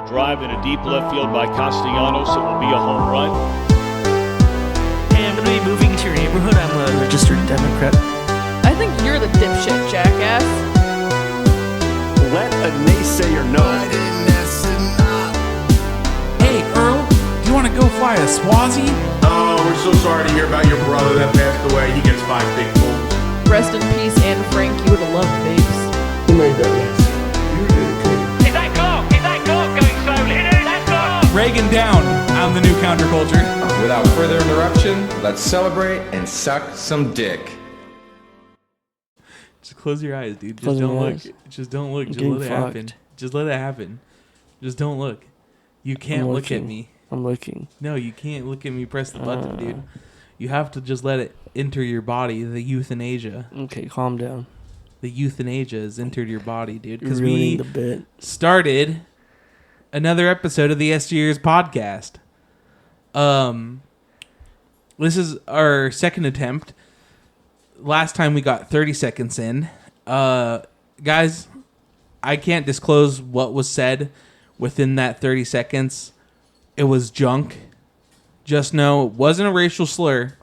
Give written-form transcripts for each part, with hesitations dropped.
The drive in a deep left field by Castellanos. It will be a home run. Hey, I'm going to be moving to your neighborhood. I'm a registered Democrat. I think you're the dipshit, jackass. Let a naysayer know. Hey, Earl, do you want to go fly a Swazi? Oh, we're so sorry to hear about your brother that passed away. He gets 5 big pulls. Rest in peace, Anne Frank. You would have loved babes. Who made that list? You did, Kate. Is that clock going slowly? That's clock! Reagan down. I'm the new counterculture. Without further interruption, let's celebrate and suck some dick. Just close your eyes, dude. Just Close don't my look. eyes. Just don't look. I'm Just let it getting happen. fucked. Just let it happen. Just don't look. You can't I'm look at looking. me. I'm looking. No, you can't look at me. Press the button, dude. You have to just let it enter your body. The euthanasia. Okay, calm down. The euthanasia has entered your body, dude. You're Because ruining we the bit. started another episode of the Yesteryears podcast. This is our second attempt. Last time we got 30 seconds in. Guys, I can't disclose what was said within that 30 seconds. It was junk. Just know it wasn't a racial slur.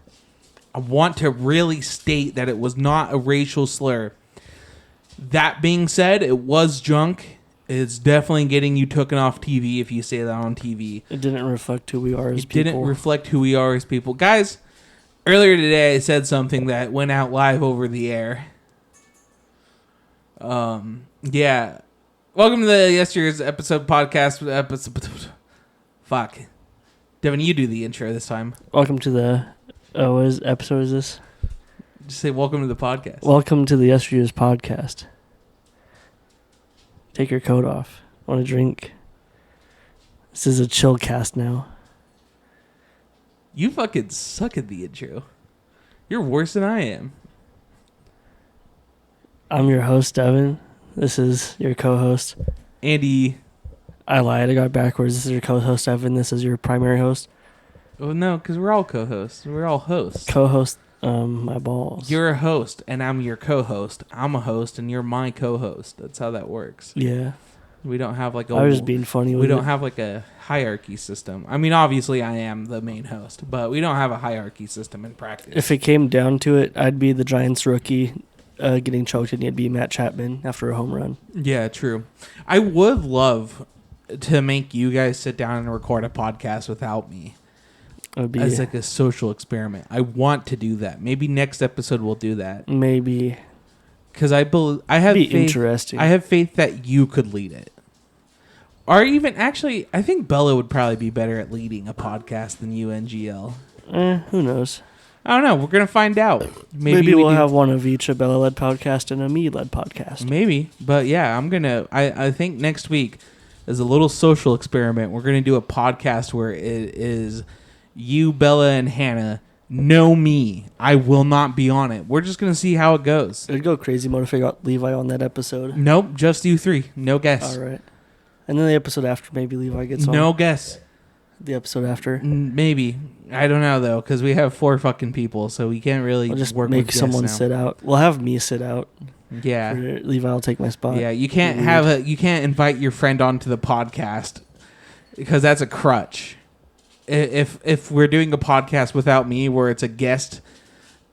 I want to really state that it was not a racial slur. That being said, it was junk. It's definitely getting you taken off TV if you say that on TV. It didn't reflect who we are as It people. didn't reflect who we are as people. Guys, earlier today I said something that went out live over the air. Yeah. Welcome to the Yesteryears episode podcast. Fuck. Devin, you do the intro this time. Welcome to the... what episode is this? Just say welcome to the podcast. Welcome to the Yesteryears podcast. Take your coat off. Want a drink? This is a chill cast now. You fucking suck at the intro. You're worse than I am. I'm your host, Devin. This is your co-host. Andy. I lied. I got backwards. This is your co-host, Evan. This is your primary host. Oh, no, because we're all co-hosts. We're all hosts. Co-host, my balls. You're a host, and I'm your co-host. I'm a host, and you're my co-host. That's how that works. Yeah. We don't have like a... I was just being funny with We don't it. have like a hierarchy system. I mean, obviously I am the main host, but we don't have a hierarchy system in practice. If it came down to it, I'd be the Giants rookie getting choked, and you'd be Matt Chapman after a home run. Yeah, true. I would love to make you guys sit down and record a podcast without me. It would be As like a social experiment. I want to do that. Maybe next episode we'll do that. maybe Because I have be faith, interesting. I have faith that you could lead it. Or even, actually, I think Bella would probably be better at leading a podcast than you, NGL. Who knows? I don't know. We're going to find out. Maybe we'll have one of each, a Bella-led podcast and a me-led podcast. Maybe. But yeah, I think next week, as a little social experiment, we're going to do a podcast where it is you, Bella, and Hannah know me. I will not be on it. We're just going to see how it goes. It'd go crazy mode if I got Levi on that episode. Nope, just you three. No guess. All right. And then the episode after, maybe Levi gets on. No guess. The episode after. Maybe. I don't know, though, because we have 4 fucking people, so we can't really I'll just work make with someone guests now. sit out. We'll have me sit out. Yeah. Levi will take my spot. Yeah, you can't you can't invite your friend onto the podcast because that's a crutch. If we're doing a podcast without me where it's a guest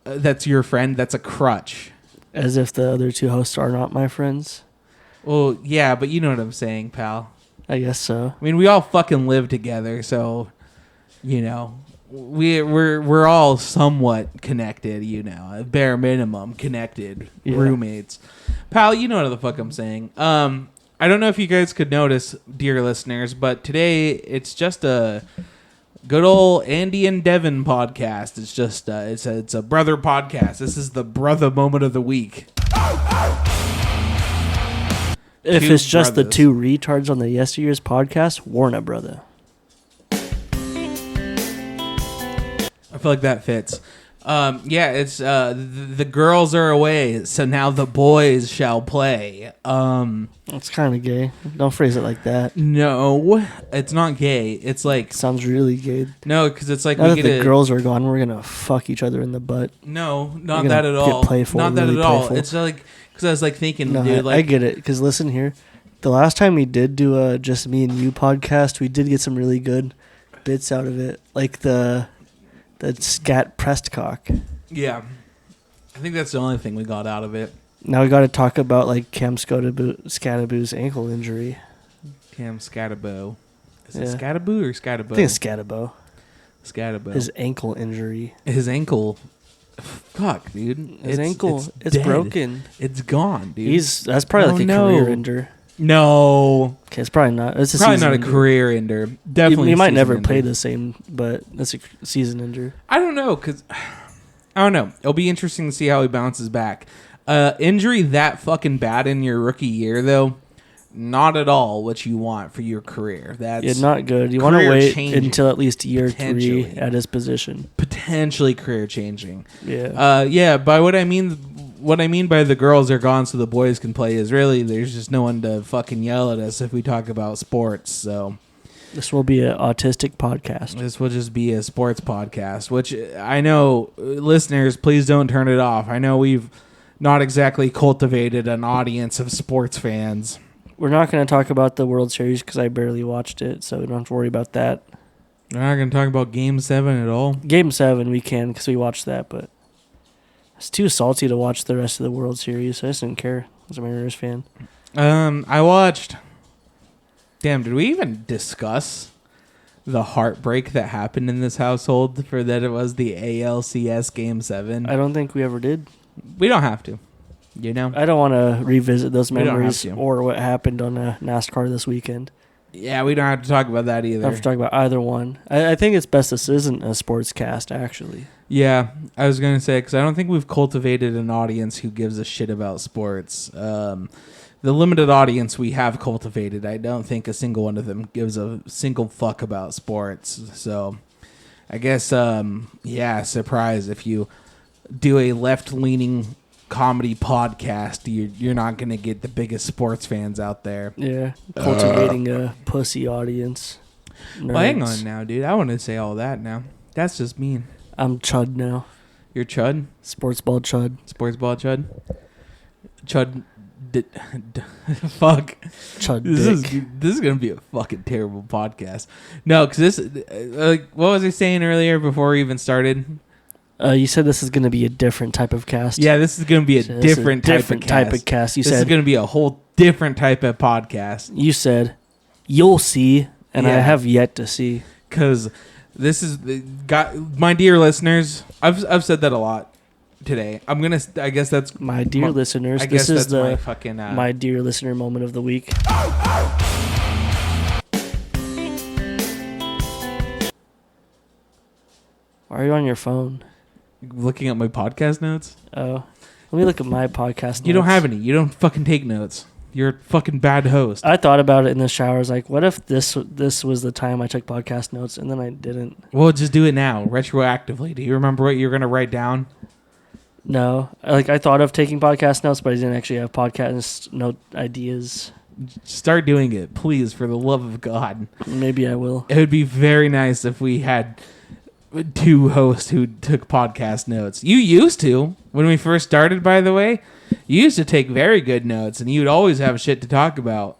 that's your friend, that's a crutch. As if the other 2 hosts are not my friends. Well, yeah, but you know what I'm saying, pal. I guess so. I mean, we all fucking live together, so you know, we're all somewhat connected, you know, at bare minimum connected roommates. Pal, you know what the fuck I'm saying. I don't know if you guys could notice, dear listeners, but today it's just a good old Andy and Devin podcast. It's just it's a brother podcast. This is the brother moment of the week. If Two it's just brothers. the 2 retards on the Yesteryears podcast, Warner brother. I feel like that fits. Yeah, it's the girls are away, so now the boys shall play. That's kind of gay. Don't phrase it like that. No, it's not gay. It's like Sounds really gay. no, because it's like Now we that get the girls are gone, we're gonna fuck each other in the butt. No, We're not gonna that at get all. playful, Not that really at all. playful. It's like because I was like thinking, No, dude, I like get it. Because listen here, The last time we did do a Just Me and You podcast, we did get some really good bits out of it. Like the scat Prestcock. Yeah. I think that's the only thing we got out of it. Now we got to talk about like Cam Scataboo's ankle injury. Cam Scatabo. Is Yeah. it Scataboo or Scatabo? I think it's Scatabo. Scatabo. His ankle injury. His ankle. Fuck, dude. His ankle. It's dead. broken. It's gone, dude. That's probably like a career ender. No. Okay, it's probably not. It's Probably season not a ender. career ender. Definitely. He might season never ender. play the same, but that's a season ender. I don't know, because I don't know. It'll be interesting to see how he bounces back. Injury that fucking bad in your rookie year, though, not at all what you want for your career. That's Yeah, not good. You want to career wait changing, until at least year 3 potentially. at his position. potentially career changing. Yeah. Yeah. By what I mean by the girls are gone, so the boys can play is really there's just no one to fucking yell at us if we talk about sports. So This will be an autistic podcast. this will just be a sports podcast, which I know, listeners, please don't turn it off. I know we've not exactly cultivated an audience of sports fans. We're not going to talk about the World Series because I barely watched it, so we don't have to worry about that. We're not going to talk about Game 7 at all. Game 7 we can because we watched that, but it's too salty to watch the rest of the World Series. So I just didn't care as a Mariners fan. I watched... Damn, did we even discuss the heartbreak that happened in this household for that it was the ALCS Game 7? I don't think we ever did. We don't have to. You know? I don't want to revisit those We don't have memories to. or what happened on NASCAR this weekend. Yeah, we don't have to talk about that I either. don't have to talk about either one. I think it's best this isn't a sports cast, actually. Yeah, I was going to say, because I don't think we've cultivated an audience who gives a shit about sports. The limited audience we have cultivated, I don't think a single one of them gives a single fuck about sports. So I guess, surprise if you do a left-leaning comedy podcast, you're not going to get the biggest sports fans out there. Yeah, cultivating a pussy audience. Well, hang Nerds. on now, dude. I want to say all that now. That's just mean. I'm Chud now. You're Chud? Sports ball Chud. Sports ball Chud? Chud... fuck. Chud This is going to be a fucking terrible podcast. No, because this... what was I saying earlier before we even started? You said this is going to be a different type of cast. Yeah, this is going to be a So this is different, type of cast. You This is said going to be a whole different type of podcast. you said you'll see, and I Yeah. have yet to see. Because this is... my dear listeners, I've said that a lot today. I guess that's... My dear listeners, I guess this is that's my the fucking... my dear listener moment of the week. Why are you on your phone? looking at my podcast notes. Oh, let me look at my podcast. You don't notes. have any. You don't fucking take notes. You're a fucking bad host. I thought about it in the shower. I was like, what if this was the time I took podcast notes, and then I didn't. Well, just do it now, retroactively. Do you remember what you're gonna write down? No, I thought of taking podcast notes, but I didn't actually have podcast note ideas. Start doing it, please, for the love of God. Maybe I will. It would be very nice if we had two hosts who took podcast notes. You used to when we first started, by the way. You used to take very good notes, and you'd always have shit to talk about.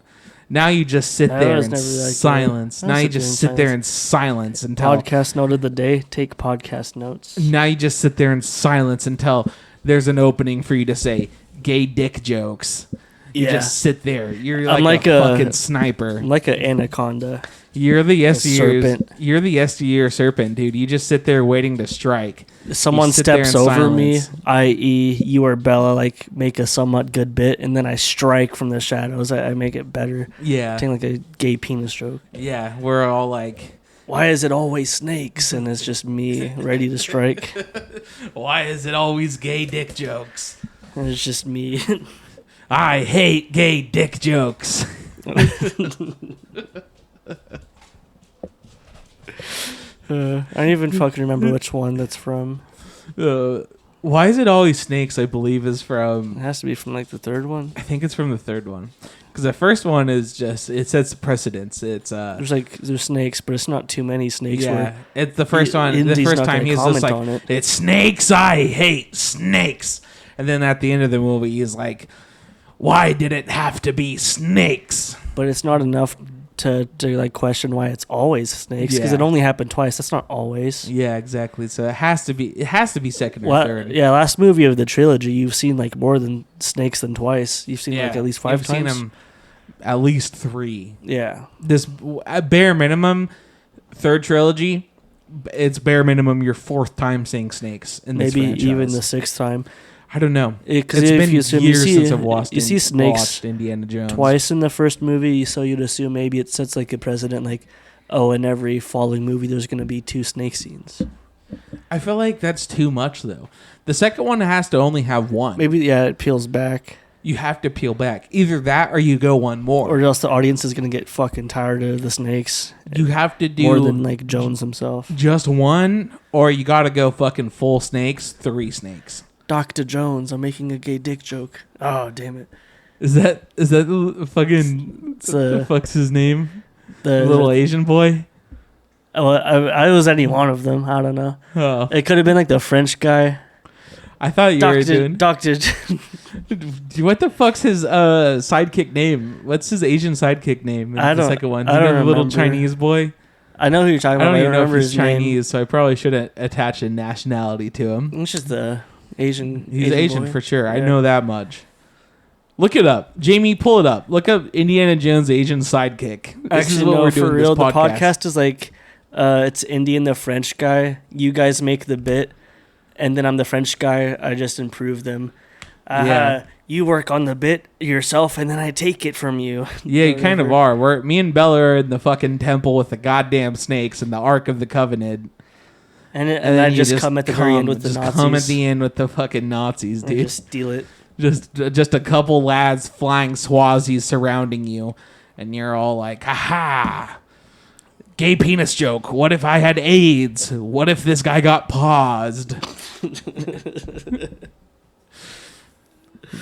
Now you just sit I there was in never like that. silence. I Now was you sitting just in sit there in silence until. Podcast note of the day. Take podcast notes. Now you just sit there in silence until there's an opening for you to say gay dick jokes. You Yeah. just sit there. You're I'm like, like a a- fucking sniper. I'm like an anaconda. You're the yesteryears. serpent. You're the yesteryear serpent, dude. You just sit there waiting to strike. Someone sit there steps in over me, silence. i.e., you or Bella, like make a somewhat good bit, and then I strike from the shadows. I make it better. Yeah, Take like a gay penis joke. yeah. We're all like, Why is it always snakes? And it's just me ready to strike. why is it always gay dick jokes? And it's just me. I hate gay dick jokes. I don't even fucking remember which one that's from. Why is it always snakes? I believe is It from. has to be from like the third one. I think it's from the third one, because the first one is just it sets precedence. It's There's snakes, but it's not too many snakes. yeah. Where It's the first one. The Indy's first not time gonna he's just comment like, on it. it's snakes. I hate snakes. And then at the end of the movie, he's like, Why did it have to be snakes? But it's not enough to like question why it's always snakes, because Yeah. it only happened twice. That's not always. Yeah, exactly. So it has to be second or Well, third. yeah, last movie of the trilogy, you've seen like more than snakes than twice. You've seen like at least 5 I've times. seen them at least 3. Yeah, This at bare minimum, third trilogy. It's bare minimum your 4th time seeing snakes in this maybe franchise. even the 6th time. I don't know. Because It's if been you assume years you see, since I've watched snakes Indiana Jones twice in the first movie, so you'd assume maybe it sets like a precedent, like, oh, in every following movie there's going to be 2 snake scenes. I feel like that's too much though. The second one has to only have 1. Maybe it peels back, You have to peel back. Either that or you go one more. or else the audience is going to get fucking tired of the snakes You have to do more than like Jones himself. just 1, or you got to go fucking full snakes, 3 snakes. Dr. Jones, I'm making a gay dick joke. Oh, damn it. Is that the fucking It's, what the fuck's his name? The Little Asian boy. Well, I was any one of them. I don't know. Oh, It could have been like the French guy. I thought you were doing. Doctor. What the fuck's his sidekick name? What's his Asian sidekick name? In I the don't- second one. I don't The little remember. Chinese boy. I know who you're talking I about. don't even know if remember he's his name. Chinese, so I probably shouldn't attach a nationality to him. It's just the Asian. He's Asian boy. for sure. I Yeah. know that much. Look it up, Jamie. Pull it up. Look up Indiana Jones Asian sidekick. This Actually, is what no, we're for doing. real. This The podcast is like, it's Indian, the French guy. You guys make the bit, and then I'm the French guy. I just improve them. Yeah. You work on the bit yourself, and then I take it from you. Yeah, you kind of Whatever. are. Me and Bella are in the fucking temple with the goddamn snakes and the Ark of the Covenant. And I then you just come at the very end with the just Nazis. come at the end with the fucking Nazis, I dude. just steal it. Just a couple lads flying Swazis surrounding you, and you're all like, "Ha gay penis joke. What if I had AIDS? What if this guy got paused?"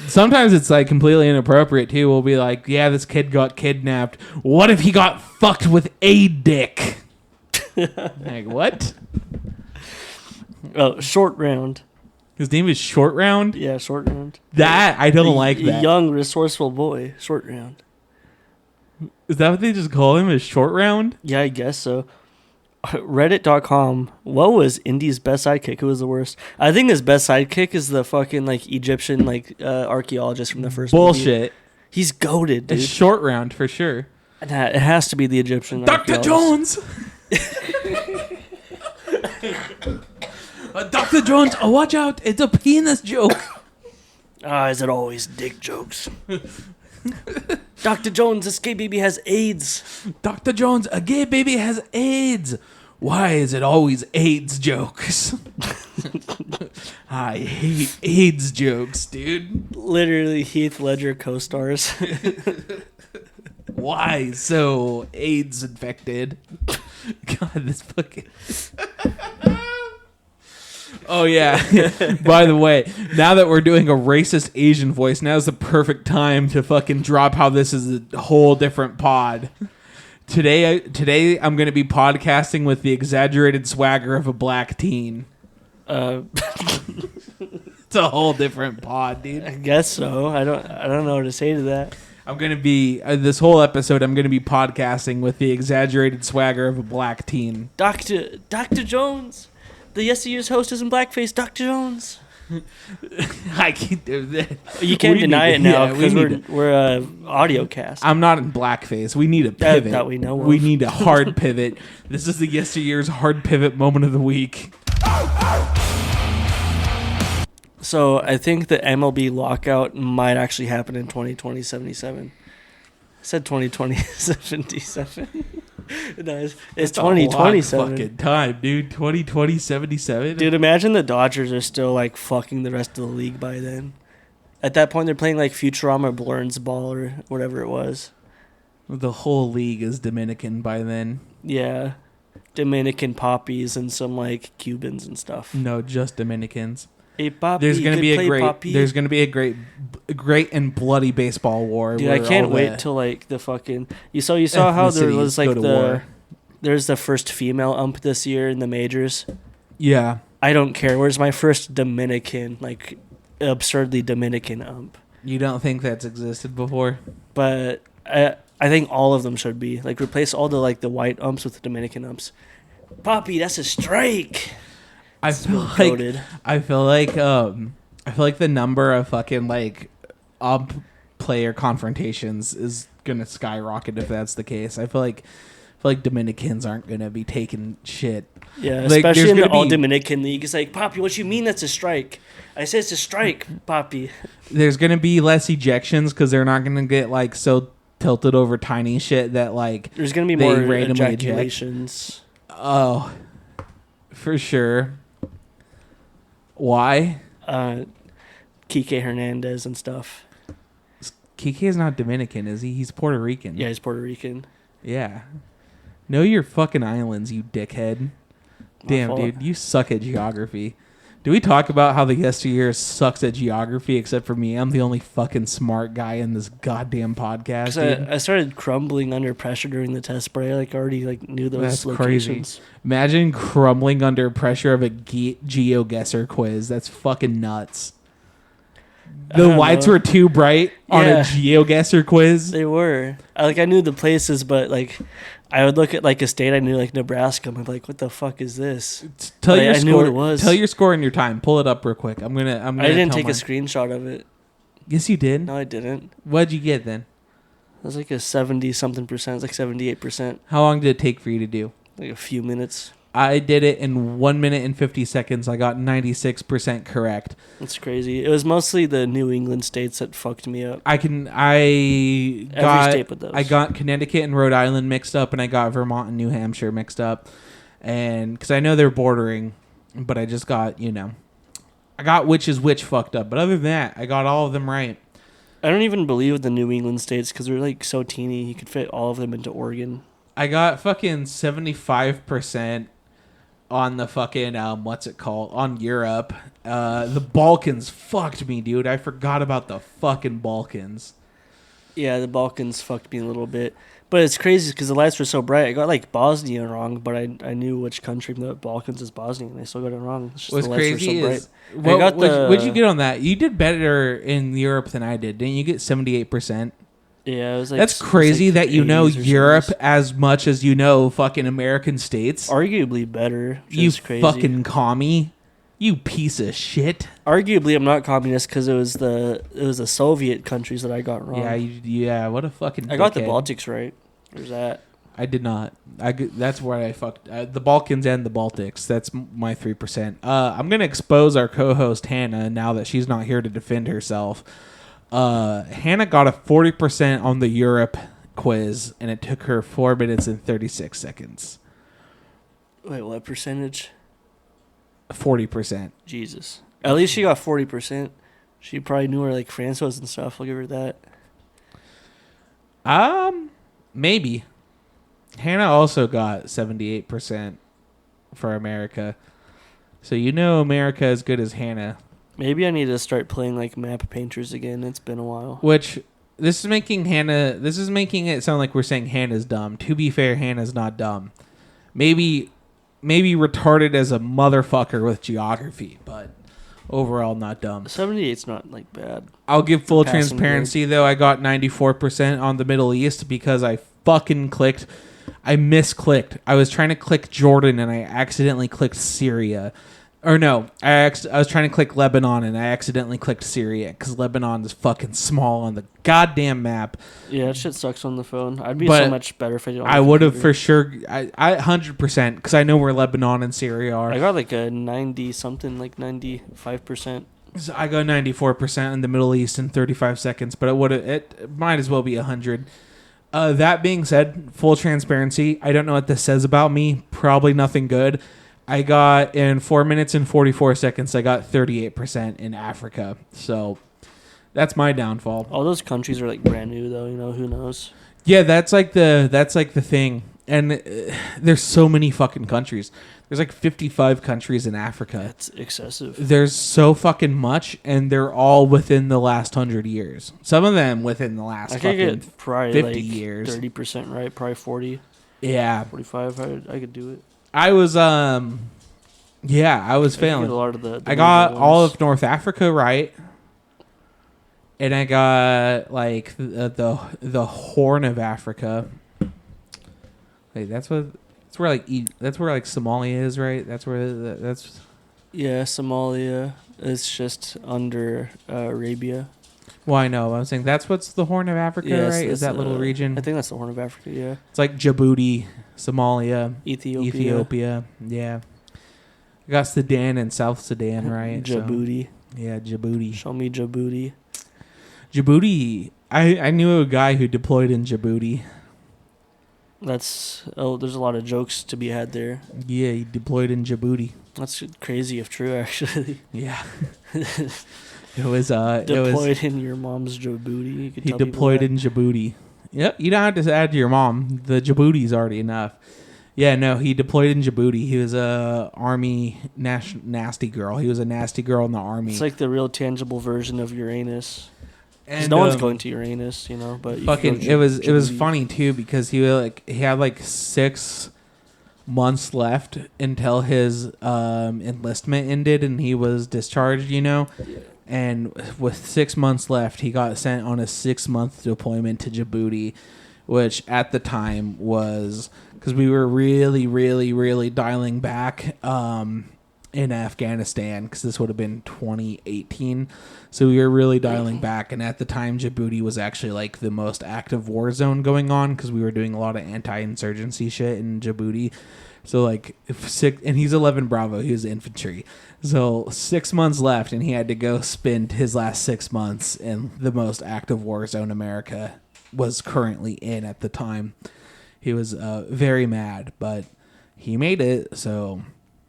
Sometimes it's like completely inappropriate too. We'll be like, "Yeah, this kid got kidnapped. What if he got fucked with a dick?" Like what? Oh, short round. His name is Short Round. Yeah, short round. That I don't like A that. young, resourceful boy. Short round. Is that what they just call him? Is Short Round? Yeah, I guess so. Reddit.com. What was Indy's best sidekick? Who was the worst? I think his best sidekick is the fucking like Egyptian like archaeologist from the first movie. Bullshit. He's goated, dude. It's Short Round for sure. Nah, it has to be the Egyptian. Dr. archaeologist. Jones. Dr. Jones, watch out! It's a penis joke. Is it always dick jokes? Dr. Jones, this gay baby has AIDS. Dr. Jones, a gay baby has AIDS. Why is it always AIDS jokes? I hate AIDS jokes, dude. Literally, Heath Ledger co-stars. Why so AIDS infected? God, this fucking. Oh yeah. By the way, now that we're doing a racist Asian voice, now's the perfect time to fucking drop how this is a whole different pod. Today I'm going to be podcasting with the exaggerated swagger of a black teen. It's a whole different pod, dude. I guess so. I don't know what to say to that. I'm going to be this whole episode I'm going to be podcasting with the exaggerated swagger of a black teen. Dr. Jones. The Yesteryears host is in blackface. Dr. Jones. I can't do that. You can't We deny need it to- now yeah, we because need we're audio cast. I'm not in blackface. We need a pivot. that we know of. We need a hard pivot. This is the Yesteryears hard pivot moment of the week. So I think the MLB lockout might actually happen in 2020-77. I said 2020-77. No, it's That's a long 2027. fucking time, dude. 2020-77. Dude, imagine the Dodgers are still like fucking the rest of the league by then. At that point, they're playing like Futurama Blurns ball or whatever it was. The whole league is Dominican by then. Yeah, Dominican poppies and some like Cubans and stuff. No, just Dominicans. Hey, Poppy, There's gonna good be a play, great. Poppy. There's gonna be a great and bloody baseball war. Dude, I where can't all wait the till like the fucking. You saw how there ethnicities was like go to the. war. There's the first female ump this year in the majors. Yeah. I don't care. Where's my first Dominican, like absurdly Dominican ump? You don't think that's existed before? but I think all of them should be like replace all the like the white umps with the Dominican umps. Poppy, that's a strike. I feel like goated. I feel like the number of fucking like player confrontations is gonna skyrocket if that's the case. I feel like Dominicans aren't gonna be taking shit. Yeah, Like, especially there's in the gonna all be- Dominican league. It's like, Poppy, what you mean that's a strike? I said it's a strike, Poppy. There's gonna be less ejections because they're not gonna get like so tilted over tiny shit that like There's gonna be they more randomly eject. ejaculations. Oh, for sure. Why? Kike Hernandez and stuff. Kike is not Dominican, is he? He's Puerto Rican. Yeah, he's Puerto Rican. Yeah. Know your fucking islands, you dickhead. Damn, fault. dude, you suck at geography. Do we talk about how the Yesteryears sucks at geography except for me? I'm the only fucking smart guy in this goddamn podcast, 'Cause dude. I started crumbling under pressure during the test, but I like already like knew those That's locations. crazy. Imagine crumbling under pressure of a GeoGuessr quiz. That's fucking nuts. The don't lights know. were too bright on a Yeah. GeoGuessr quiz. They were. I knew the places, but like I would look at like a state I knew, like Nebraska. I'm like, what the fuck is this? Tell But your I score. knew what it was. Tell your score and your time. Pull it up real quick. I'm gonna. I didn't tell take mine. a screenshot of it. Yes, you did. No, I didn't. What'd you get then? It was like a 70-something percent. It's like 78%. How long did it take for you to do? Like a few minutes. I did it in 1 minute and 50 seconds. I got 96% correct. That's crazy. It was mostly the New England states that fucked me up. I got state but those. I got Connecticut and Rhode Island mixed up, and I got Vermont and New Hampshire mixed up, and because I know they're bordering, but I just got I got which is which fucked up. But other than that, I got all of them right. I don't even believe the New England states because they're like so teeny. You could fit all of them into Oregon. I got fucking 75% on the fucking what's it called on Europe. The Balkans fucked me, dude. I forgot about the fucking Balkans. Yeah, the Balkans fucked me a little bit. But it's crazy because the lights were so bright. I got like Bosnia wrong, but I knew which country from the Balkans is Bosnia, and I still got it wrong. It's just What's the lights crazy were so is bright. I got what'd you get on that? You did better in Europe than I did. Didn't you get 78%? Yeah, it was like That's it was crazy like that you know 80s or Europe 70s. as much as you know fucking American states. Arguably better. Which You is crazy. fucking commie. You piece of shit. Arguably, I'm not communist because it was the Soviet countries that I got wrong. Yeah, what a fucking I got the dickhead. Baltics right. There's that. I did not. That's where I fucked. The Balkans and the Baltics. That's my 3%. I'm going to expose our co-host Hannah now that she's not here to defend herself. Hannah got a 40% on the Europe quiz, and it took her 4 minutes and 36 seconds. Wait, what percentage? 40%. Jesus. At least she got 40%. She probably knew where like France was and stuff. I'll give her that. Maybe. Hannah also got 78% for America. So you know America as good as Hannah. Maybe I need to start playing like map painters again. It's been a while. Which this is making it sound like we're saying Hannah's dumb. To be fair, Hannah's not dumb. Maybe retarded as a motherfucker with geography, but overall not dumb. 78's not like bad. I'll give full Passing transparency though. I got 94% on the Middle East because I fucking clicked. I misclicked. I was trying to click Jordan and I accidentally clicked Syria. Or no, I was trying to click Lebanon and I accidentally clicked Syria because Lebanon is fucking small on the goddamn map. Yeah, that shit sucks on the phone. I'd be But so much better if I did. I would have for sure. I 100% because I know where Lebanon and Syria are. I got like a 90 something, like 95%. So I got 94% in the Middle East in 35 seconds, but it might as well be 100. That being said, full transparency, I don't know what this says about me. Probably nothing good. I got in 4 minutes and 44 seconds. I got 38% in Africa. So that's my downfall. All those countries are like brand new though. You know, who knows? Yeah, that's like the thing. And there's so many fucking countries. There's like 55 countries in Africa. That's excessive. There's so fucking much, and they're all within the last 100 years. Some of them within the last I could fucking get probably 50 like years. 30% right. Probably 40, Yeah. 45. I could do it. I was I was I could get failing. a lot of the I got major all ones. of North Africa right. And I got like the Horn of Africa. Wait, that's where like Somalia is, right? That's where that's. Yeah, Somalia is just under Arabia. Well, I know. I'm saying that's what's the Horn of Africa, Yes, right? Is that that's, little region? I think that's the Horn of Africa. Yeah, It's like Djibouti, Somalia, Ethiopia. Yeah. I got Sudan and South Sudan, right? So- Djibouti. yeah, Djibouti. Show me Djibouti. Djibouti. I knew a guy who deployed in Djibouti. There's a lot of jokes to be had there. Yeah, he deployed in Djibouti. That's crazy if true, actually. Yeah. It was Deployed in your mom's Djibouti. You could he tell people deployed that. in Djibouti. Yep, you don't have to add to your mom. The Djibouti's already enough. Yeah, no, he deployed in Djibouti. He was a army nasty girl. He was a nasty girl in the army. It's like the real tangible version of Uranus. 'Cause And no one's going to Uranus, but you could fucking. go to It was Djibouti. funny too because he had like 6 months left until his enlistment ended and he was discharged. And with 6 months left, he got sent on a 6-month deployment to Djibouti, which at the time was because we were really, really, really dialing back in Afghanistan because this would have been 2018. So we were really dialing back. And at the time, Djibouti was actually like the most active war zone going on because we were doing a lot of anti-insurgency shit in Djibouti. So and he's 11 Bravo. He was infantry. So 6 months left, and he had to go spend his last 6 months in the most active war zone America was currently in at the time. He was very mad, but he made it. So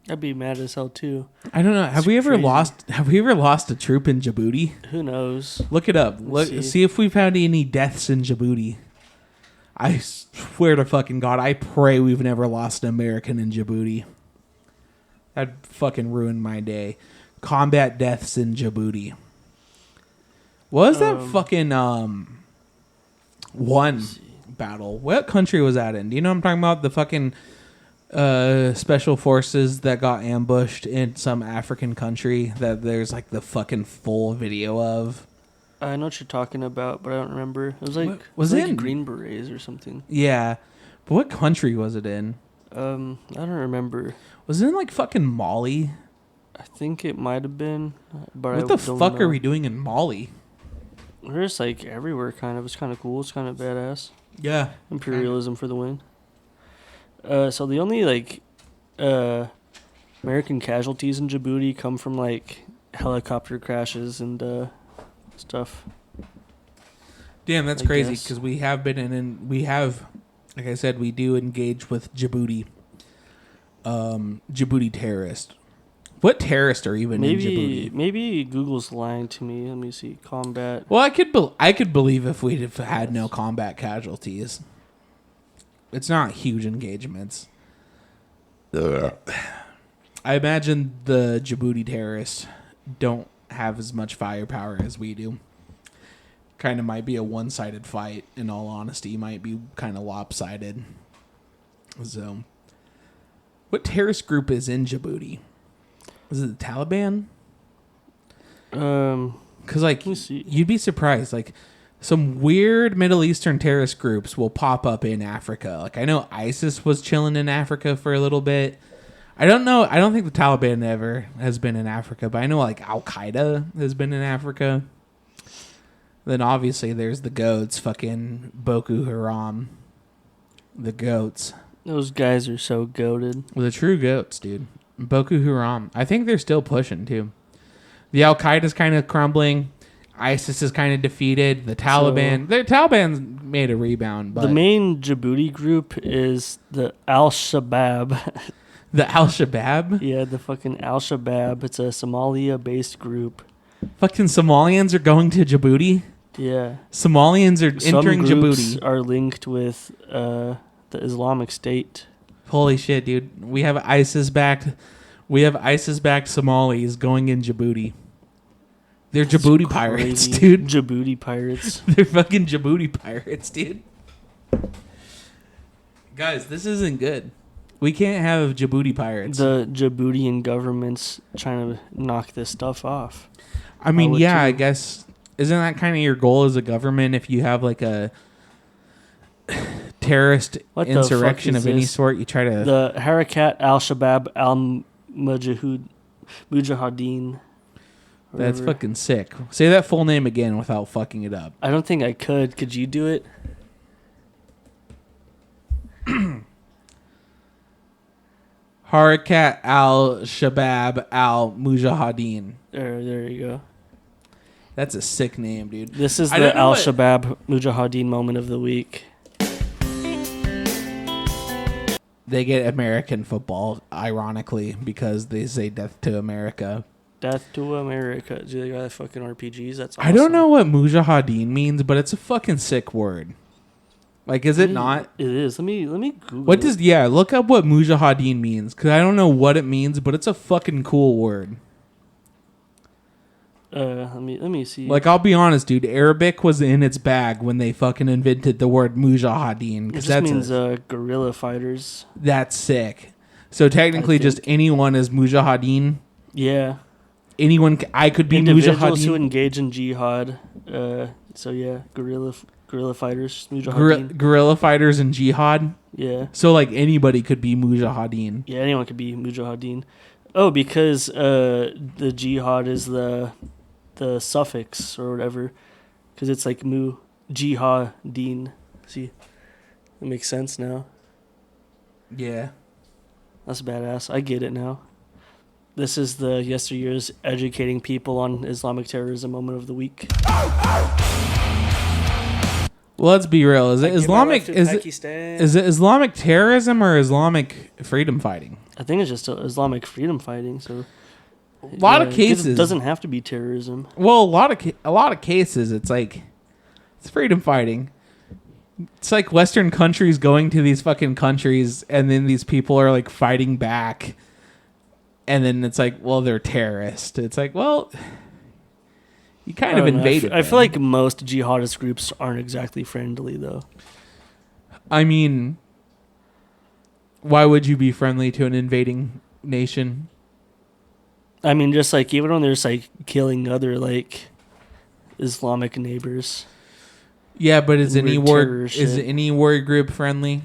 I'd be mad as hell too. I don't know. Have we ever crazy. lost a troop in Djibouti? Who knows? Look it up. Let's See if we found any deaths in Djibouti. I swear to fucking God, I pray we've never lost an American in Djibouti. That'd fucking ruin my day. Combat deaths in Djibouti. What was that fucking one battle? What country was that in? Do you know what I'm talking about? The fucking special forces that got ambushed in some African country that there's like the fucking full video of. I know what you're talking about, but I don't remember. It was like What was it it in? Green Berets or something. Yeah. But what country was it in? I don't remember. Was it in like fucking Mali? I think it might have been, but What the fuck are we doing in Mali? We're just like everywhere, kind of. It's kind of cool. It's kind of badass. Yeah. Imperialism for the win. So the only American casualties in Djibouti come from like helicopter crashes and stuff. Damn, that's I crazy guess. because we have been like I said, we do engage with Djibouti. Djibouti terrorists. What terrorists are even in Djibouti? Maybe Google's lying to me. Let me see. Combat. Well, I could believe if we'd have had no combat casualties. It's not huge engagements. I imagine the Djibouti terrorists don't have as much firepower as we do. Kind of might be a one-sided fight, in all honesty. Might be kind of lopsided. So, what terrorist group is in Djibouti? Is it the Taliban? Because, let me see. you'd be surprised. Like, some weird Middle Eastern terrorist groups will pop up in Africa. I know ISIS was chilling in Africa for a little bit. I don't know. I don't think the Taliban ever has been in Africa, but I know, Al-Qaeda has been in Africa. Then, obviously, there's the goats. Fucking Boko Haram. The goats. Those guys are so goated. The true goats, dude. Boko Haram. I think they're still pushing, too. The Al-Qaeda's kind of crumbling. ISIS is kind of defeated. The Taliban made a rebound. But The main Djibouti group is the Al-Shabaab. the Al-Shabaab? Yeah, the fucking Al-Shabaab. It's a Somalia-based group. Fucking Somalians are going to Djibouti? Yeah. Somalians are entering Some groups Djibouti. are linked with the Islamic State. Holy shit, dude. We have ISIS-backed Somalis going in Djibouti. They're Djibouti pirates, Crazy. dude. Djibouti pirates. They're fucking Djibouti pirates, dude. Guys, this isn't good. We can't have Djibouti pirates. The Djiboutian government's trying to knock this stuff off. I mean, would yeah, too. I guess Isn't that kind of your goal as a government if you have like a terrorist What the fuck insurrection is of any this? sort? You try to. The Harakat al-Shabaab al-Mujahideen. That's whatever. fucking sick. Say that full name again without fucking it up. I don't think I could. Could you do it? Harakat al-Shabaab al-Mujahideen. There you go. That's a sick name, dude. This is I the don't know al-Shabaab Mujahideen moment of the week. They get American football, ironically, because they say death to America. Death to America. Do they got fucking RPGs? That's awesome. I don't know what Mujahideen means, but it's a fucking sick word. Like, is it not? It is. Let me Google. What does? Yeah, look up what Mujahideen means, because I don't know what it means, but it's a fucking cool word. Let me see. Like, I'll be honest, dude. Arabic was in its bag when they fucking invented the word Mujahideen. It Because just that's means guerrilla fighters. that's sick. So technically, just anyone is Mujahideen. Yeah. Anyone, I could be Individuals who Mujahideen. engage in jihad. So yeah, guerrilla fighters. Mujahideen. Guerrilla fighters and jihad. Yeah. So like anybody could be Mujahideen. Yeah, anyone could be Mujahideen. Oh, because the jihad is the suffix or whatever. Because it's like jihadeen. See, it makes sense now. Yeah. That's badass. I get it now. This is the Yesteryears educating people on Islamic terrorism moment of the week. Well, let's be real. Is it Give my Islamic? life to Is it Pakistan. Islamic terrorism or Islamic freedom fighting? I think it's just Islamic freedom fighting. So A lot of 'cause cases. it doesn't have to be terrorism. Well, a lot of cases, it's like it's freedom fighting. It's like Western countries going to these fucking countries, and then these people are like fighting back, and then it's like, well, they're terrorists. It's like, well, you kind of I don't know. invaded. I feel like most jihadist groups aren't exactly friendly, though. I mean, why would you be friendly to an invading nation? I mean, just like even when there's like killing other like Islamic neighbors. Yeah, but is Weird any war terror is shit. any war group friendly?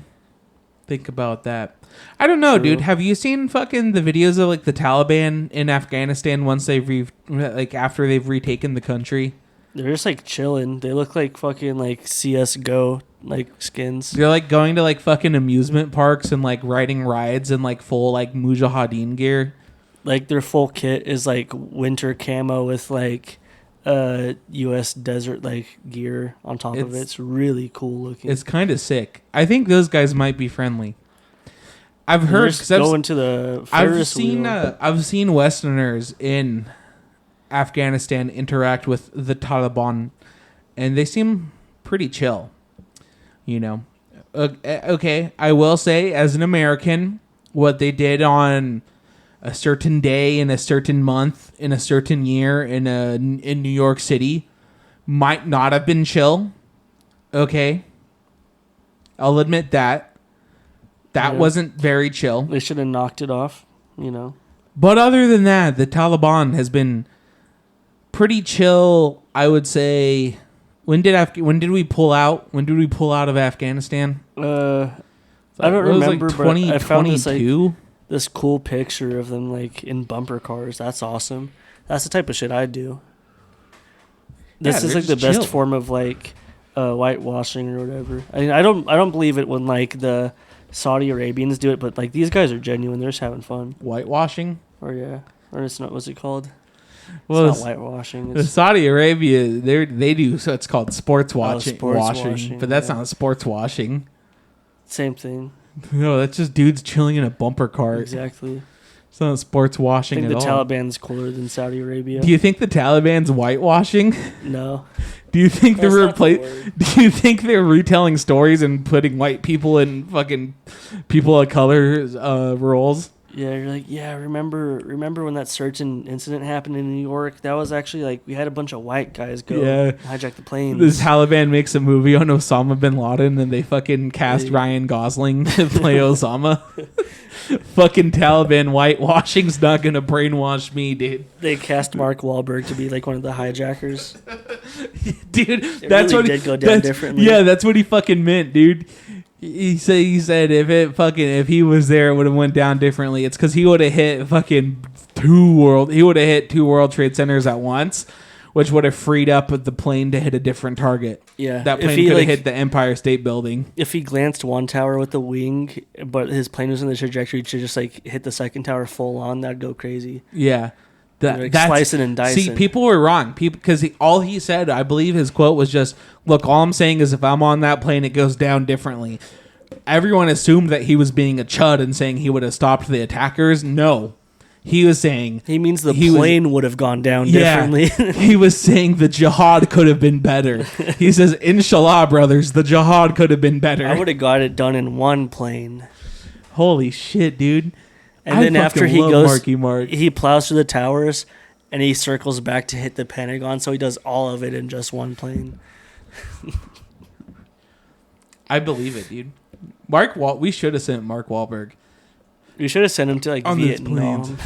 Think about that. I don't know, True. dude. Have you seen fucking the videos of like the Taliban in Afghanistan once they've after they've retaken the country? They're just like chilling. They look like fucking like CS:GO like skins. They're like going to like fucking amusement parks and like riding rides in like full like Mujahideen gear. Like their full kit is like winter camo with like US desert like gear on top of it. It's- It's really cool looking. It's kind of sick. I think those guys might be friendly. I've They're heard just because going to the I've Ferris seen wheel. I've seen Westerners in Afghanistan interact with the Taliban, and they seem pretty chill. You know, okay. I will say, as an American, what they did on a certain day in a certain month in a certain year in New York City might not have been chill. Okay, I'll admit that. That Yeah. wasn't very chill. They should have knocked it off, you know. But other than that, the Taliban has been pretty chill, I would say. When did we pull out? When did we pull out of Afghanistan? I don't It was remember, like but I found this like 2022. this cool picture of them like in bumper cars. That's awesome. That's the type of shit I do. This Yeah, is they're like the just best chill. form of like whitewashing or whatever. I mean, I don't believe it when like the Saudi Arabians do it, but like these guys are genuine. They're just having fun. Whitewashing? Or yeah, or it's not. What's it called? Well, It's not whitewashing. the It's Saudi Arabia, they do, so it's called sports washing, sports washing, washing, but that's yeah. not sports washing. same thing. No, that's just dudes chilling in a bumper car. Exactly. It's not sports I washing think at the all. Taliban's cooler than Saudi Arabia. Do you think the Taliban's whitewashing? No. Do you think That's they're not the word. Do you think they're retelling stories and putting white people in fucking people of color roles? Yeah, you're like, yeah, remember when that certain incident happened in New York? That was actually like, we had a bunch of white guys go hijack the plane. The Taliban makes a movie on Osama bin Laden and they fucking cast Ryan Gosling to play Osama. Fucking Taliban whitewashing's not gonna brainwash me, dude. They cast Mark Wahlberg to be like one of the hijackers. Dude, It that's really what did go down differently. Yeah, that's what he fucking meant, dude. He said if he was there, it would have went down differently. It's because he would have hit fucking two World Trade Centers at once, which would have freed up the plane to hit a different target. Yeah, that if plane he, could have like, hit the Empire State Building. If he glanced one tower with the wing, but his plane was in the trajectory to just like hit the second tower full on, that'd go crazy. Yeah. Like slicing and dicing. See, people were wrong. Because all he said, I believe his quote was just, look, all I'm saying is if I'm on that plane, it goes down differently. Everyone assumed that he was being a chud and saying he would have stopped the attackers. No. He was saying... He means the plane would have gone down differently. He was saying the jihad could have been better. He says, Inshallah, brothers, the jihad could have been better. I would have got it done in one plane. Holy shit, dude. And then after he love goes, Marky Mark. he plows through the towers, and he circles back to hit the Pentagon. So he does all of it in just one plane. I believe it, dude. We should have sent Mark Wahlberg. We should have sent him to like On these Vietnam.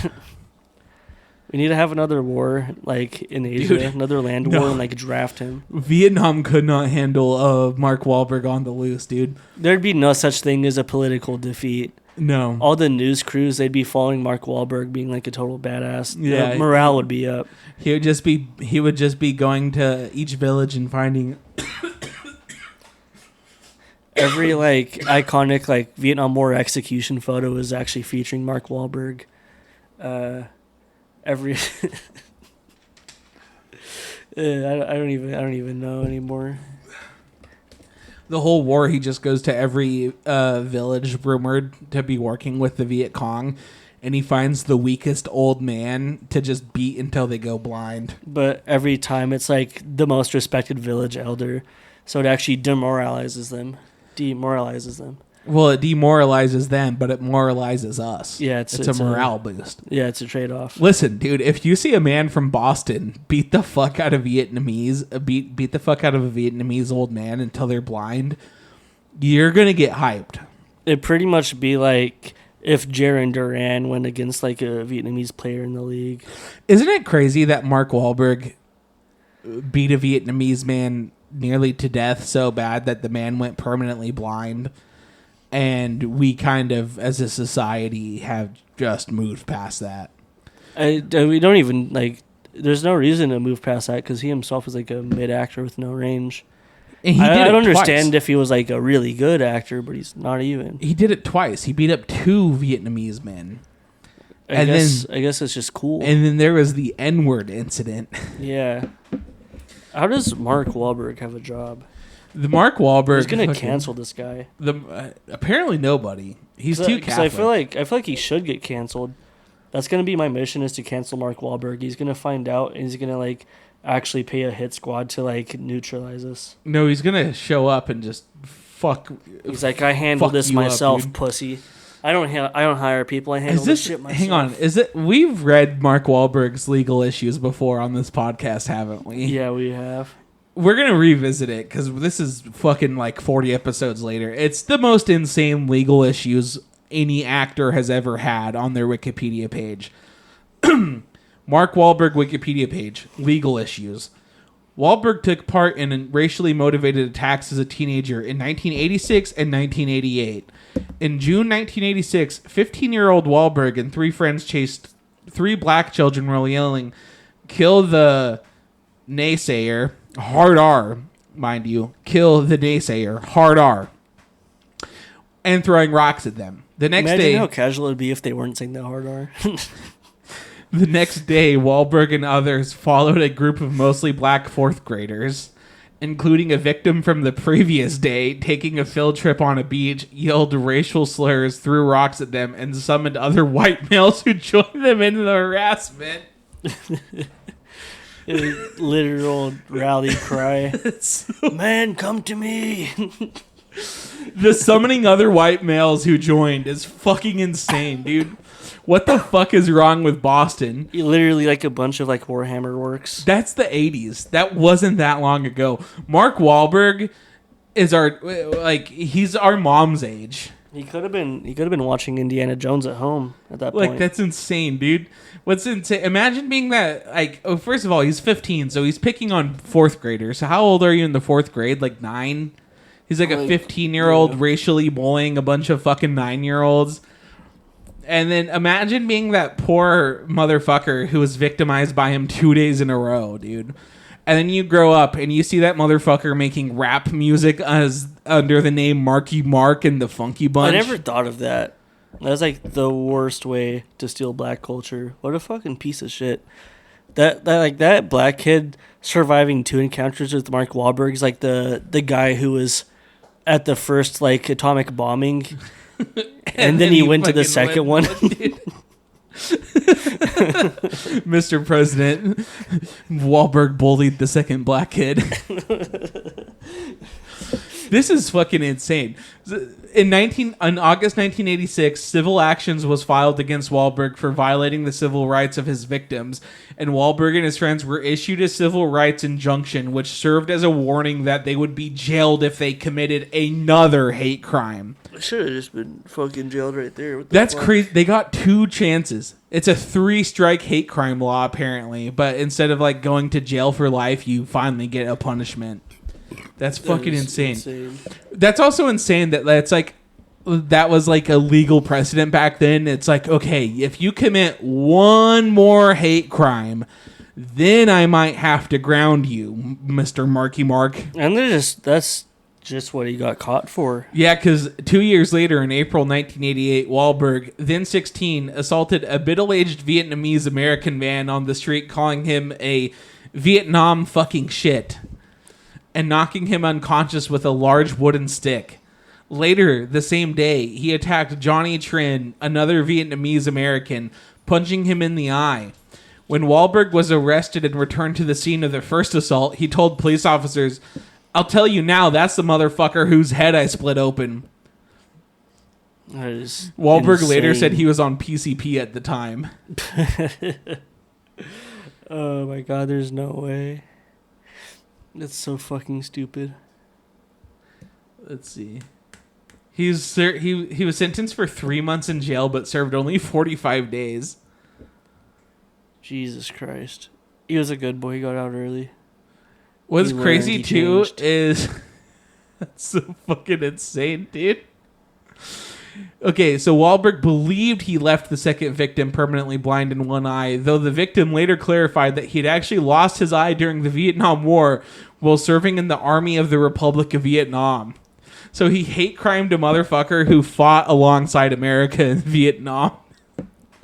We need to have another war like in Asia, Dude, another land war, and like draft him. Vietnam could not handle Mark Wahlberg on the loose, dude. There'd be no such thing as a political defeat. No. All the news crews, they'd be following Mark Wahlberg being like a total badass. Yeah. The morale would be up. He would just be going to each village and finding Every like iconic like Vietnam War execution photo is actually featuring Mark Wahlberg. Every I don't even know anymore. the whole war. He just goes to every village rumored to be working with the Viet Cong, and he finds the weakest old man to just beat until they go blind. But every time it's like the most respected village elder, so it actually demoralizes them. Well, it demoralizes them, but it moralizes us. Yeah, it's a morale boost. Yeah, it's a trade-off. Listen, dude, if you see a man from Boston beat the fuck out of Vietnamese, beat the fuck out of a Vietnamese old man until they're blind, you're gonna get hyped. It'd pretty much be like if Jaron Duran went against like a Vietnamese player in the league. Isn't it crazy that Mark Wahlberg beat a Vietnamese man nearly to death so bad that the man went permanently blind? And we kind of, as a society, have just moved past that. We don't even, like, there's no reason to move past that because he himself is like a mid-actor with no range. And I don't understand if he was like a really good actor, but he's not even. He did it twice. He beat up 2 Vietnamese men. I guess it's just cool. And then there was the N-word incident. Yeah. How does Mark Wahlberg have a job? The Mark Wahlberg. Who's gonna cancel this guy? Apparently nobody. He's too Catholic. I feel like he should get canceled. That's gonna be my mission, is to cancel Mark Wahlberg. He's gonna find out and he's gonna like actually pay a hit squad to like neutralize us. No, he's gonna show up and just fuck. He's like, I handle this myself, pussy. I don't hire people. I handle this shit myself. Hang on, we've read Mark Wahlberg's legal issues before on this podcast, haven't we? Yeah, we have. We're going to revisit it because this is fucking like 40 episodes later. It's the most insane legal issues any actor has ever had on their Wikipedia page. Mark Wahlberg Wikipedia page, legal issues. Wahlberg took part in racially motivated attacks as a teenager in 1986 and 1988. In June 1986, 15-year-old Wahlberg and 3 friends chased 3 black children while yelling, "Kill the naysayer," hard R, mind you, "Kill the naysayer," hard R, and throwing rocks at them. The next Imagine day, how casual it'd be if they weren't saying that hard R. The next day, Wahlberg and others followed a group of mostly black 4th graders, including a victim from the previous day, taking a field trip on a beach, yelled racial slurs, threw rocks at them, and summoned other white males who joined them in the harassment. Literal rally cry. Man, come to me. The summoning other white males who joined is fucking insane, dude. What the fuck is wrong with Boston? Literally like a bunch of like Warhammer works. That's the 80s. That wasn't that long ago. Mark Wahlberg is he's our mom's age. He could have been watching Indiana Jones at home at that point. Like, that's insane, dude. What's insane? Imagine being that, like, oh, first of all, he's 15, so he's picking on fourth graders. So how old are you in the fourth grade? Like 9? He's like a 15-year-old racially bullying a bunch of fucking 9-year-olds. And then imagine being that poor motherfucker who was victimized by him 2 days in a row, dude. And then you grow up and you see that motherfucker making rap music as under the name Marky Mark and the Funky Bunch. I never thought of that. That's like the worst way to steal black culture. What a fucking piece of shit. That black kid surviving 2 encounters with Mark Wahlberg is like the guy who was at the first like atomic bombing. And then he went to the second one. Mr. President, Wahlberg bullied the second black kid. This is fucking insane. In August 1986, civil actions was filed against Wahlberg for violating the civil rights of his victims, and Wahlberg and his friends were issued a civil rights injunction, which served as a warning that they would be jailed if they committed another hate crime. I should have just been fucking jailed right there. That's crazy. They got 2 chances. It's a 3-strike hate crime law, apparently, but instead of like going to jail for life, you finally get a punishment. That's fucking insane. That's also insane that that was like a legal precedent back then. It's like, okay, if you commit one more hate crime, then I might have to ground you, Mr. Marky Mark. And that's just what he got caught for. Yeah, because 2 years later, in April 1988, Wahlberg, then 16, assaulted a middle-aged Vietnamese American man on the street, calling him a Vietnam fucking shit, and knocking him unconscious with a large wooden stick. Later, the same day, he attacked Johnny Trin, another Vietnamese American, punching him in the eye. When Wahlberg was arrested and returned to the scene of the first assault, he told police officers, "I'll tell you now, that's the motherfucker whose head I split open." That is Wahlberg insane. later said he was on PCP at the time. Oh my god, there's no way. That's so fucking stupid. Let's see. He was sentenced for 3 months in jail, but served only 45 days. Jesus Christ. He was a good boy. He got out early. What's He crazy learned, he too changed. is that's so fucking insane, dude. Okay, so Wahlberg believed he left the second victim permanently blind in one eye, though the victim later clarified that he'd actually lost his eye during the Vietnam War while serving in the Army of the Republic of Vietnam. So he hate crimed a motherfucker who fought alongside America in Vietnam.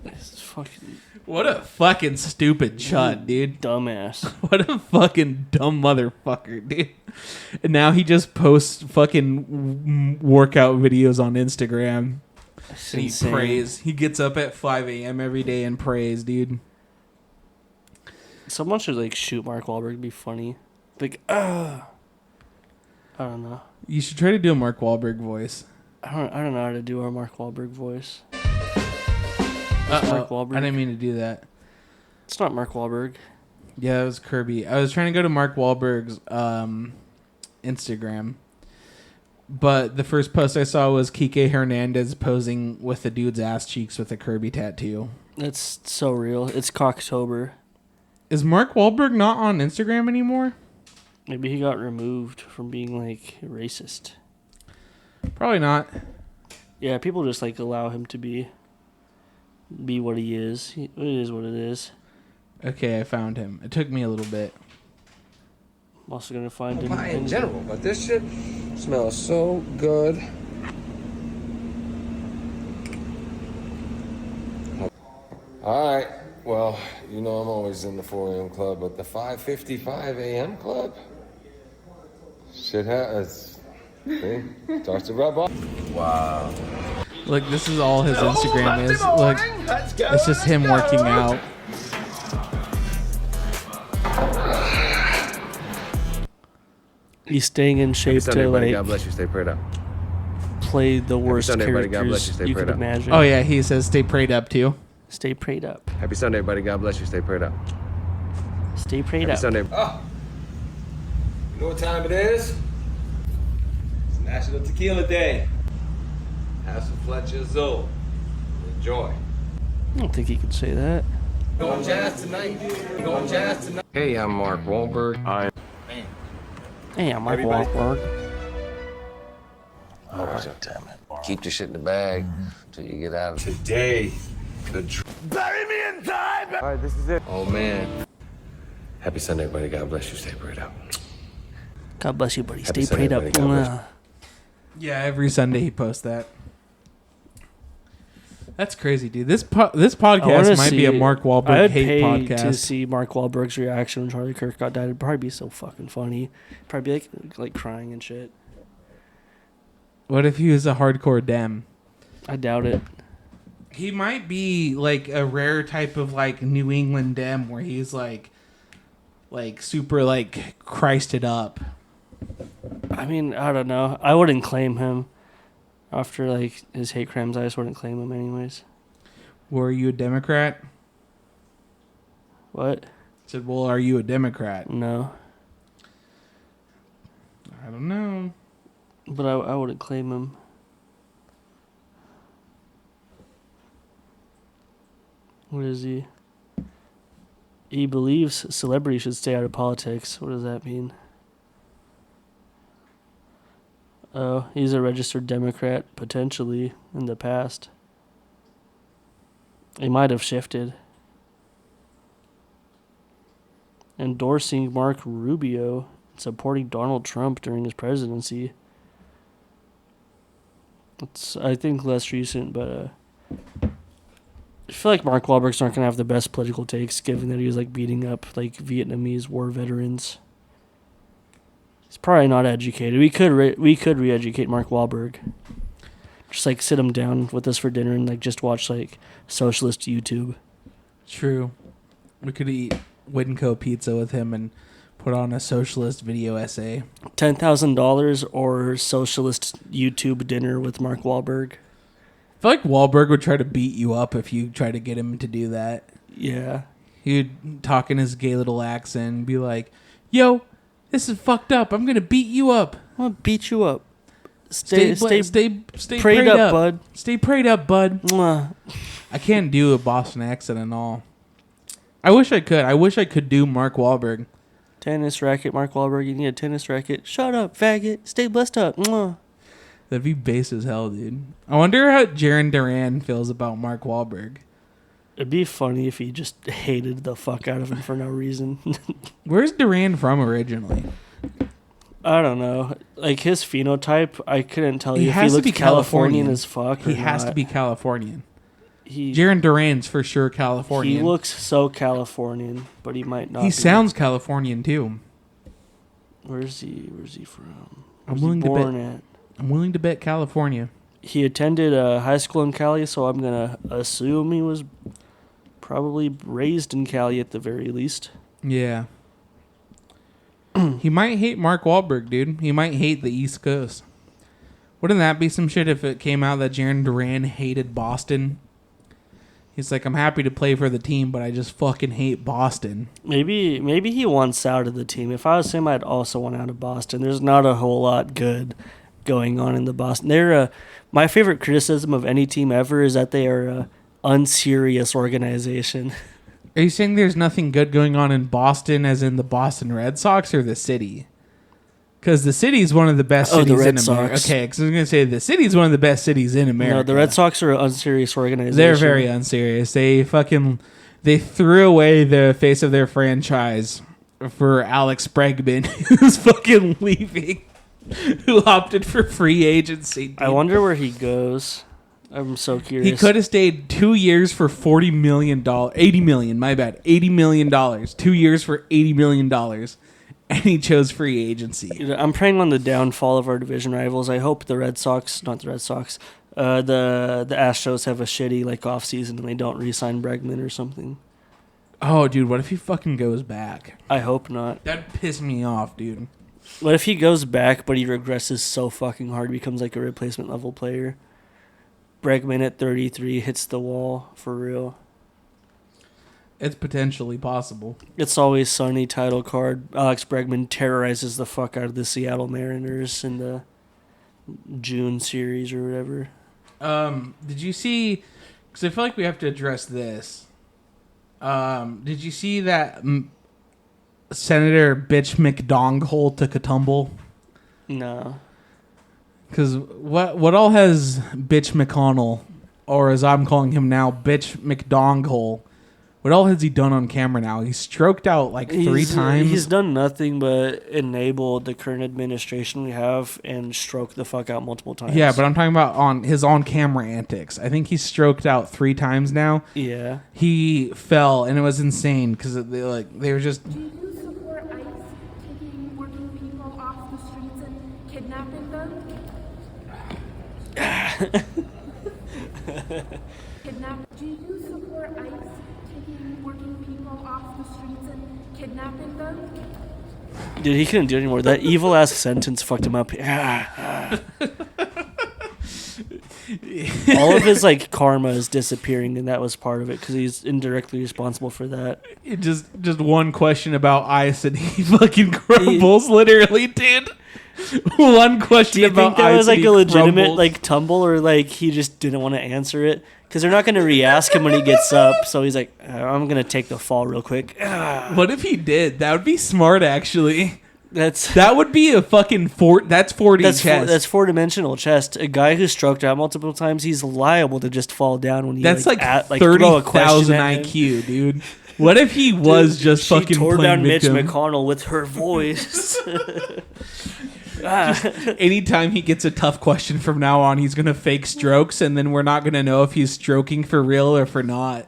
It's fucking What a fucking stupid chud, dude. dumbass. What a fucking dumb motherfucker, dude. And now he just posts fucking workout videos on Instagram. It's And he insane. prays. He gets up at 5 a.m. every day and prays, dude. Someone should like shoot Mark Wahlberg. It'd be funny. Like, I don't know. You should try to do a Mark Wahlberg voice. I don't know how to do our Mark Wahlberg voice. Mark Wahlberg? I didn't mean to do that. It's not Mark Wahlberg. Yeah, it was Kirby. I was trying to go to Mark Wahlberg's Instagram. But the first post I saw was Kike Hernandez posing with the dude's ass cheeks with a Kirby tattoo. That's so real. It's Cocktober. Is Mark Wahlberg not on Instagram anymore? Maybe he got removed from being like racist. Probably not. Yeah, people just like allow him to be what he is. It is what it is. Okay, I found him. It took me a little bit. I'm also gonna find him. Pie in general, but this shit smells so good. All right. Well, you know I'm always in the 4 a.m. club, but the 5:55 a.m. club? Shit happens. See? Starts to rub off. Wow. Look, this is all his Instagram is. Look, it's just him working out. He's staying in shape to like God bless you. Stay prayed up. play the worst Sunday, buddy. God bless characters you. Stay you prayed could up. imagine. Oh yeah, he says stay prayed up too. Stay prayed up. Happy Sunday, everybody. God bless you. Stay prayed up. Stay prayed Happy up. Sunday. Oh, you know what time it is? It's National Tequila Day. Have some Fletcher Zoe. Enjoy. I don't think he could say that. Going jazz tonight. Going jazz tonight. Hey, I'm Mark Wahlberg. Hey, I'm Mark Wahlberg. All right, damn it. Keep the shit in the bag till you get out of it. Today, bury me in time! All right, this is it. Oh, man. Happy Sunday, everybody. God bless you. Stay prayed up. God bless you, buddy. Happy Stay prayed Sunday, up. buddy. God bless you. Yeah, every Sunday he posts that. That's crazy, dude. This podcast might be a Mark Wahlberg I'd hate pay podcast. to see Mark Wahlberg's reaction when Charlie Kirk got died. It'd probably be so fucking funny. Probably be like crying and shit. What if he was a hardcore Dem? I doubt it. He might be like a rare type of like New England Dem where he's like super like Christed up. I mean, I don't know. I wouldn't claim him after like his hate crimes. I just wouldn't claim him anyways. Were you a Democrat? What? I said, well, are you a Democrat? No, I don't know. but I wouldn't claim him. What is he? He believes celebrities should stay out of politics. What does that mean? Oh, he's a registered Democrat, potentially, in the past. He might have shifted. Endorsing Mark Rubio, supporting Donald Trump during his presidency. It's, I think, less recent, but I feel like Mark Wahlberg's not going to have the best political takes, given that he was, like, beating up, like, Vietnamese war veterans. He's probably not educated. We could re-educate Mark Wahlberg. Just like sit him down with us for dinner and like just watch like socialist YouTube. True. We could eat Winco pizza with him and put on a socialist video essay. $10,000 or socialist YouTube dinner with Mark Wahlberg. I feel like Wahlberg would try to beat you up if you try to get him to do that. Yeah. He'd talk in his gay little accent and be like, yo, this is fucked up. I'm going to beat you up. I'm gonna beat you up. Stay prayed up, bud. Stay prayed up, bud. Mwah. I can't do a Boston accent at all. I wish I could. I wish I could do Mark Wahlberg. Tennis racket, Mark Wahlberg. You need a tennis racket. Shut up, faggot. Stay blessed up. Mwah. That'd be base as hell, dude. I wonder how Jaron Duran feels about Mark Wahlberg. It'd be funny if he just hated the fuck out of him for no reason. Where's Duran from originally? I don't know. Like his phenotype, I couldn't tell you if he has to looked be Californian Californian as fuck. He or has not. to be Californian. He Jaron Duran's for sure Californian. He looks so Californian, but he might not. He be. sounds Californian too. Where's he from? I'm Where's willing he to bet. born at? I'm willing to bet California. He attended high school in Cali, so I'm gonna assume he was probably raised in Cali at the very least. Yeah. He might hate Mark Wahlberg, dude. He might hate the East Coast. Wouldn't that be some shit if it came out that Jaron Duran hated Boston? He's like, I'm happy to play for the team, but I just fucking hate Boston. Maybe he wants out of the team. If I was him, I'd also want out of Boston. There's not a whole lot good going on in the Boston. They're my favorite criticism of any team ever is that they are a unserious organization. Are you saying there's nothing good going on in Boston, as in the Boston Red Sox, or the city? Because the city is one of the best cities the Red in America. Sox. Okay, because I was going to say the city is one of the best cities in America. No, the Red Sox are an unserious organization. They're very unserious. They threw away the face of their franchise for Alex Bregman, who's fucking leaving, who opted for free agency. Dude. I wonder where he goes. I'm so curious. He could have stayed 2 years for $40 million. $80 million, my bad. $80 million. 2 years for $80 million. And he chose free agency. I'm praying on the downfall of our division rivals. I hope the Red Sox, not the Red Sox, the Astros have a shitty like off season and they don't re-sign Bregman or something. Oh, dude, what if he fucking goes back? I hope not. That'd piss me off, dude. What if he goes back but he regresses so fucking hard, becomes like a replacement level player? Bregman at 33 hits the wall for real. It's potentially possible. It's Always Sunny title card. Alex Bregman terrorizes the fuck out of the Seattle Mariners in the June series or whatever. Did you see? Because I feel like we have to address this. Did you see that Senator Bitch McDonghole took a tumble? No. Because what all has Bitch McConnell, or as I'm calling him now, Bitch McDonghole, what all has he done on camera now? He's stroked out like three times. He's done nothing but enable the current administration we have and stroke the fuck out multiple times. Yeah, but I'm talking about on his on-camera antics. I think he's stroked out 3 times now. Yeah. He fell, and it was insane because they were just... Do you support ICE taking working people off the streets and kidnapping them? Do you support ICE taking working people off the streets and kidnapping them? Dude, he couldn't do it anymore. That evil ass sentence fucked him up. All of his like karma is disappearing, and that was part of it because he's indirectly responsible for that. Just one question about ICE, and he fucking crumbles, literally, dude. One question Do you about think that ICE was like and a he legitimate crumbles. like tumble, or like he just didn't want to answer it? Because they're not going to re-ask him when he gets up, so he's like, I'm going to take the fall real quick. What if he did? That would be smart, actually. That would be a fucking that's 4D chess. That's 4-dimensional chess. A guy who's stroked out multiple times, he's liable to just fall down when you That's like, throw a question 30,000 at him. IQ, dude. What if he was just she fucking tore playing down Mitch victim? McConnell with her voice. Anytime he gets a tough question from now on, he's gonna fake strokes, and then we're not gonna know if he's stroking for real or for not.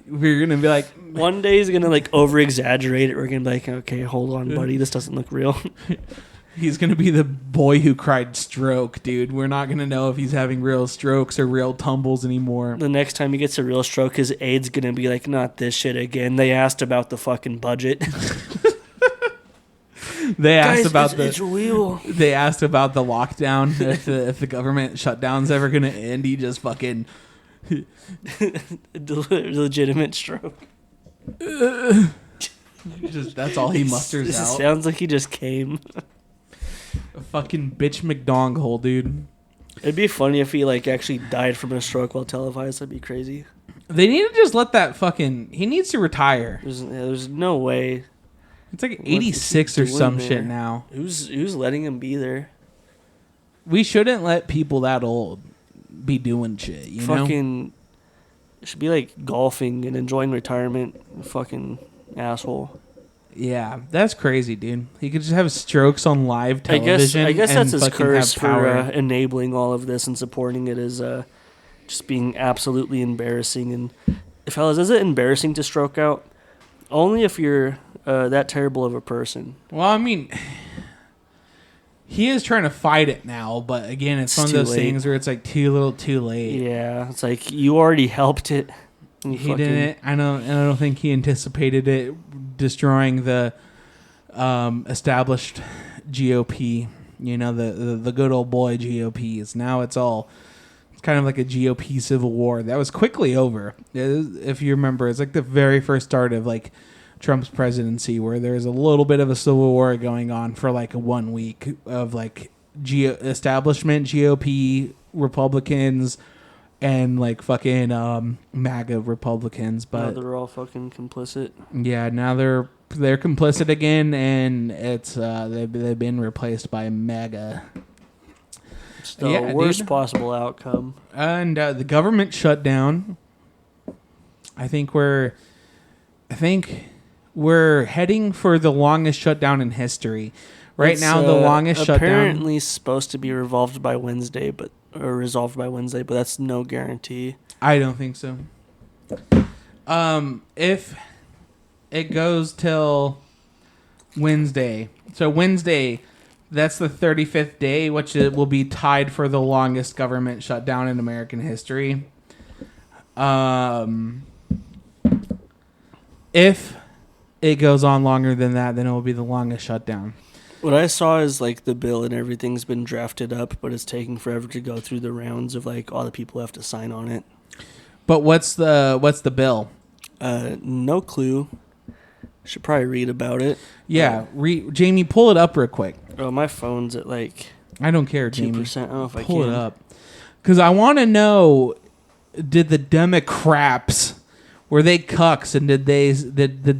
We're gonna be like, one day he's gonna like over exaggerate it. We're gonna be like, okay, hold on, buddy, this doesn't look real. he's gonna be the boy who cried stroke, dude. We're not gonna know if he's having real strokes or real tumbles anymore. The next time he gets a real stroke, his aide's gonna be like, not this shit again. They asked about the fucking budget. They asked Guys, about it's real. They asked about the lockdown. if the government shutdown's ever gonna end, he just fucking legitimate stroke. That's all he musters It out. sounds like he just came. A fucking bitch McDonghole, dude. It'd be funny if he like actually died from a stroke while televised. That'd be crazy. They need to just let that fucking... He needs to retire. There's no way. It's like 86 or doing some there? shit now. Who's letting him be there? We shouldn't let people that old be doing shit, you know? Fucking should be like golfing and enjoying retirement. Fucking asshole. Yeah, that's crazy, dude. He could just have strokes on live television. I guess and that's his fucking curse have for power. enabling all of this and supporting it is just being absolutely embarrassing. And fellas, is it embarrassing to stroke out? Only if you're that terrible of a person. Well, I mean, he is trying to fight it now, but again, it's one of too those late. things where it's like too little, too late. Yeah, it's like you already helped it. He didn't. I don't think he anticipated it destroying the established GOP. You know, the good old boy GOPs. Now it's kind of like a GOP civil war that was quickly over. If you remember, it's like the very first start of like Trump's presidency, where there's a little bit of a civil war going on for like 1 week of like establishment GOP Republicans and like fucking MAGA Republicans. But they're all fucking complicit. yeah, now they're complicit again, and it's they've been replaced by MAGA. It's the worst possible outcome. And the government shut down. I think we're heading for the longest shutdown in history. Right now, the longest shutdown. Apparently supposed to be resolved by Wednesday, but that's no guarantee. I don't think so. If it goes till Wednesday, so Wednesday, that's the 35th day, which it will be tied for the longest government shutdown in American history. If it goes on longer than that, then it will be the longest shutdown. What I saw is like the bill and everything's been drafted up, but it's taking forever to go through the rounds of like all the people who have to sign on it. But what's the bill? No clue. Should probably read about it. Yeah, Jamie, pull it up real quick. Oh, my phone's at like I don't care, Jamie. 2%. I don't know if I Pull can. it up. Because I want to know, did the Democrats, were they cucks, and did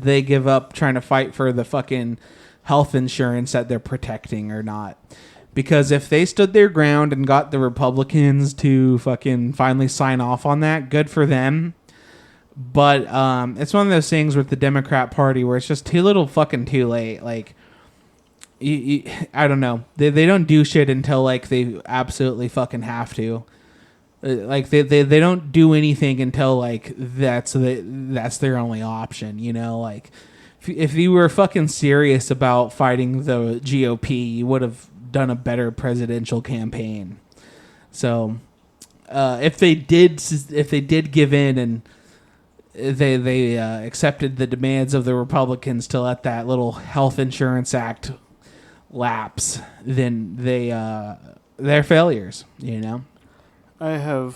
they give up trying to fight for the fucking health insurance that they're protecting or not? Because if they stood their ground and got the Republicans to fucking finally sign off on that, good for them. But it's one of those things with the Democrat Party where it's just too little fucking too late. Like, I don't know. They don't do shit until like they absolutely fucking have to. Like they don't do anything until like that's their only option. You know, like if you were fucking serious about fighting the GOP, you would have done a better presidential campaign. So if they did give in and they accepted the demands of the Republicans to let that little health insurance act lapse, then they're failures, you know. I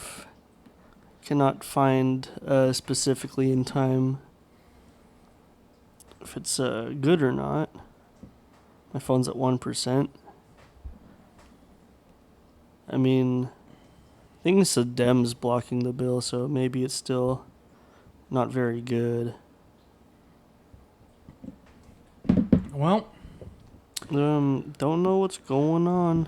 cannot find specifically in time if it's good or not. My phone's at 1%. I mean, I think it's the Dems blocking the bill, so maybe it's still not very good. Well, don't know what's going on.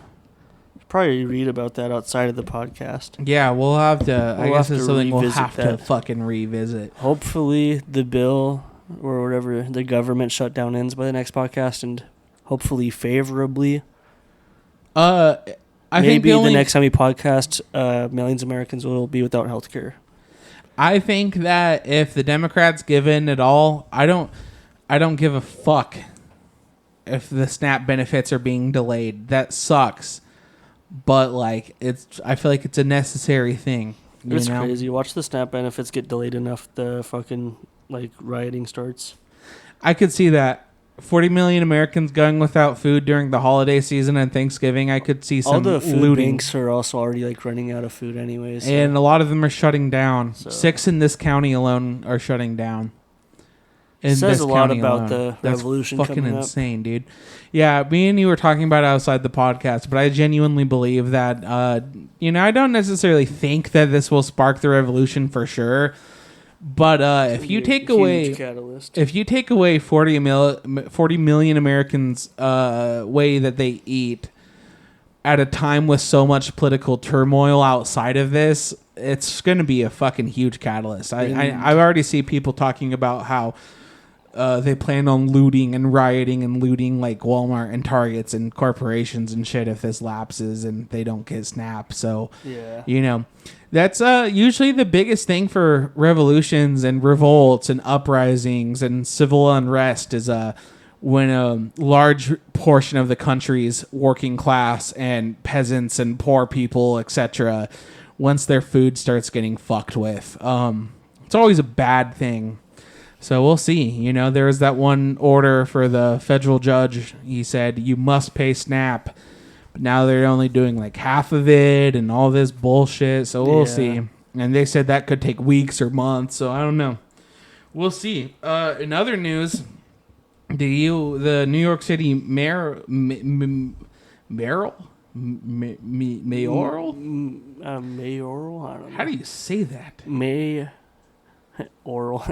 Probably read about that outside of the podcast. yeah, we'll have to. I guess have it's to something we'll revisit have to that. fucking revisit. Hopefully the bill or whatever the government shutdown ends by the next podcast, and hopefully favorably. I think Maybe the next time we podcast, millions of Americans will be without health care. I think that if the Democrats give in at all, I don't give a fuck if the SNAP benefits are being delayed. That sucks. But like I feel like it's a necessary thing. It's crazy. Watch the SNAP benefits get delayed enough, the fucking like rioting starts. I could see that. 40 million Americans going without food during the holiday season and Thanksgiving. I could see some all the food looting. banks are also already like running out of food anyways. So. And a lot of them are shutting down. So. 6 in this county alone are shutting down. It says a lot about the revolution That's fucking coming up. insane, dude. Yeah, me and you were talking about it outside the podcast, but I genuinely believe that, I don't necessarily think that this will spark the revolution for sure. But if you take away catalyst. if you take away 40 million Americans' way that they eat at a time with so much political turmoil outside of this, it's going to be a fucking huge catalyst. I already see people talking about how they plan on looting and rioting and looting like Walmart and Targets and corporations and shit if this lapses and they don't get SNAP. So, yeah. That's usually the biggest thing for revolutions and revolts and uprisings and civil unrest is when a large portion of the country's working class and peasants and poor people, etc., once their food starts getting fucked with. It's always a bad thing. So we'll see. There was that one order for the federal judge. He said, you must pay SNAP. But now they're only doing like half of it and all this bullshit. So we'll see. And they said that could take weeks or months. So I don't know. We'll see. In other news, the New York City mayoral? Mayoral? Mayoral? I don't know. How do you say that? Oral.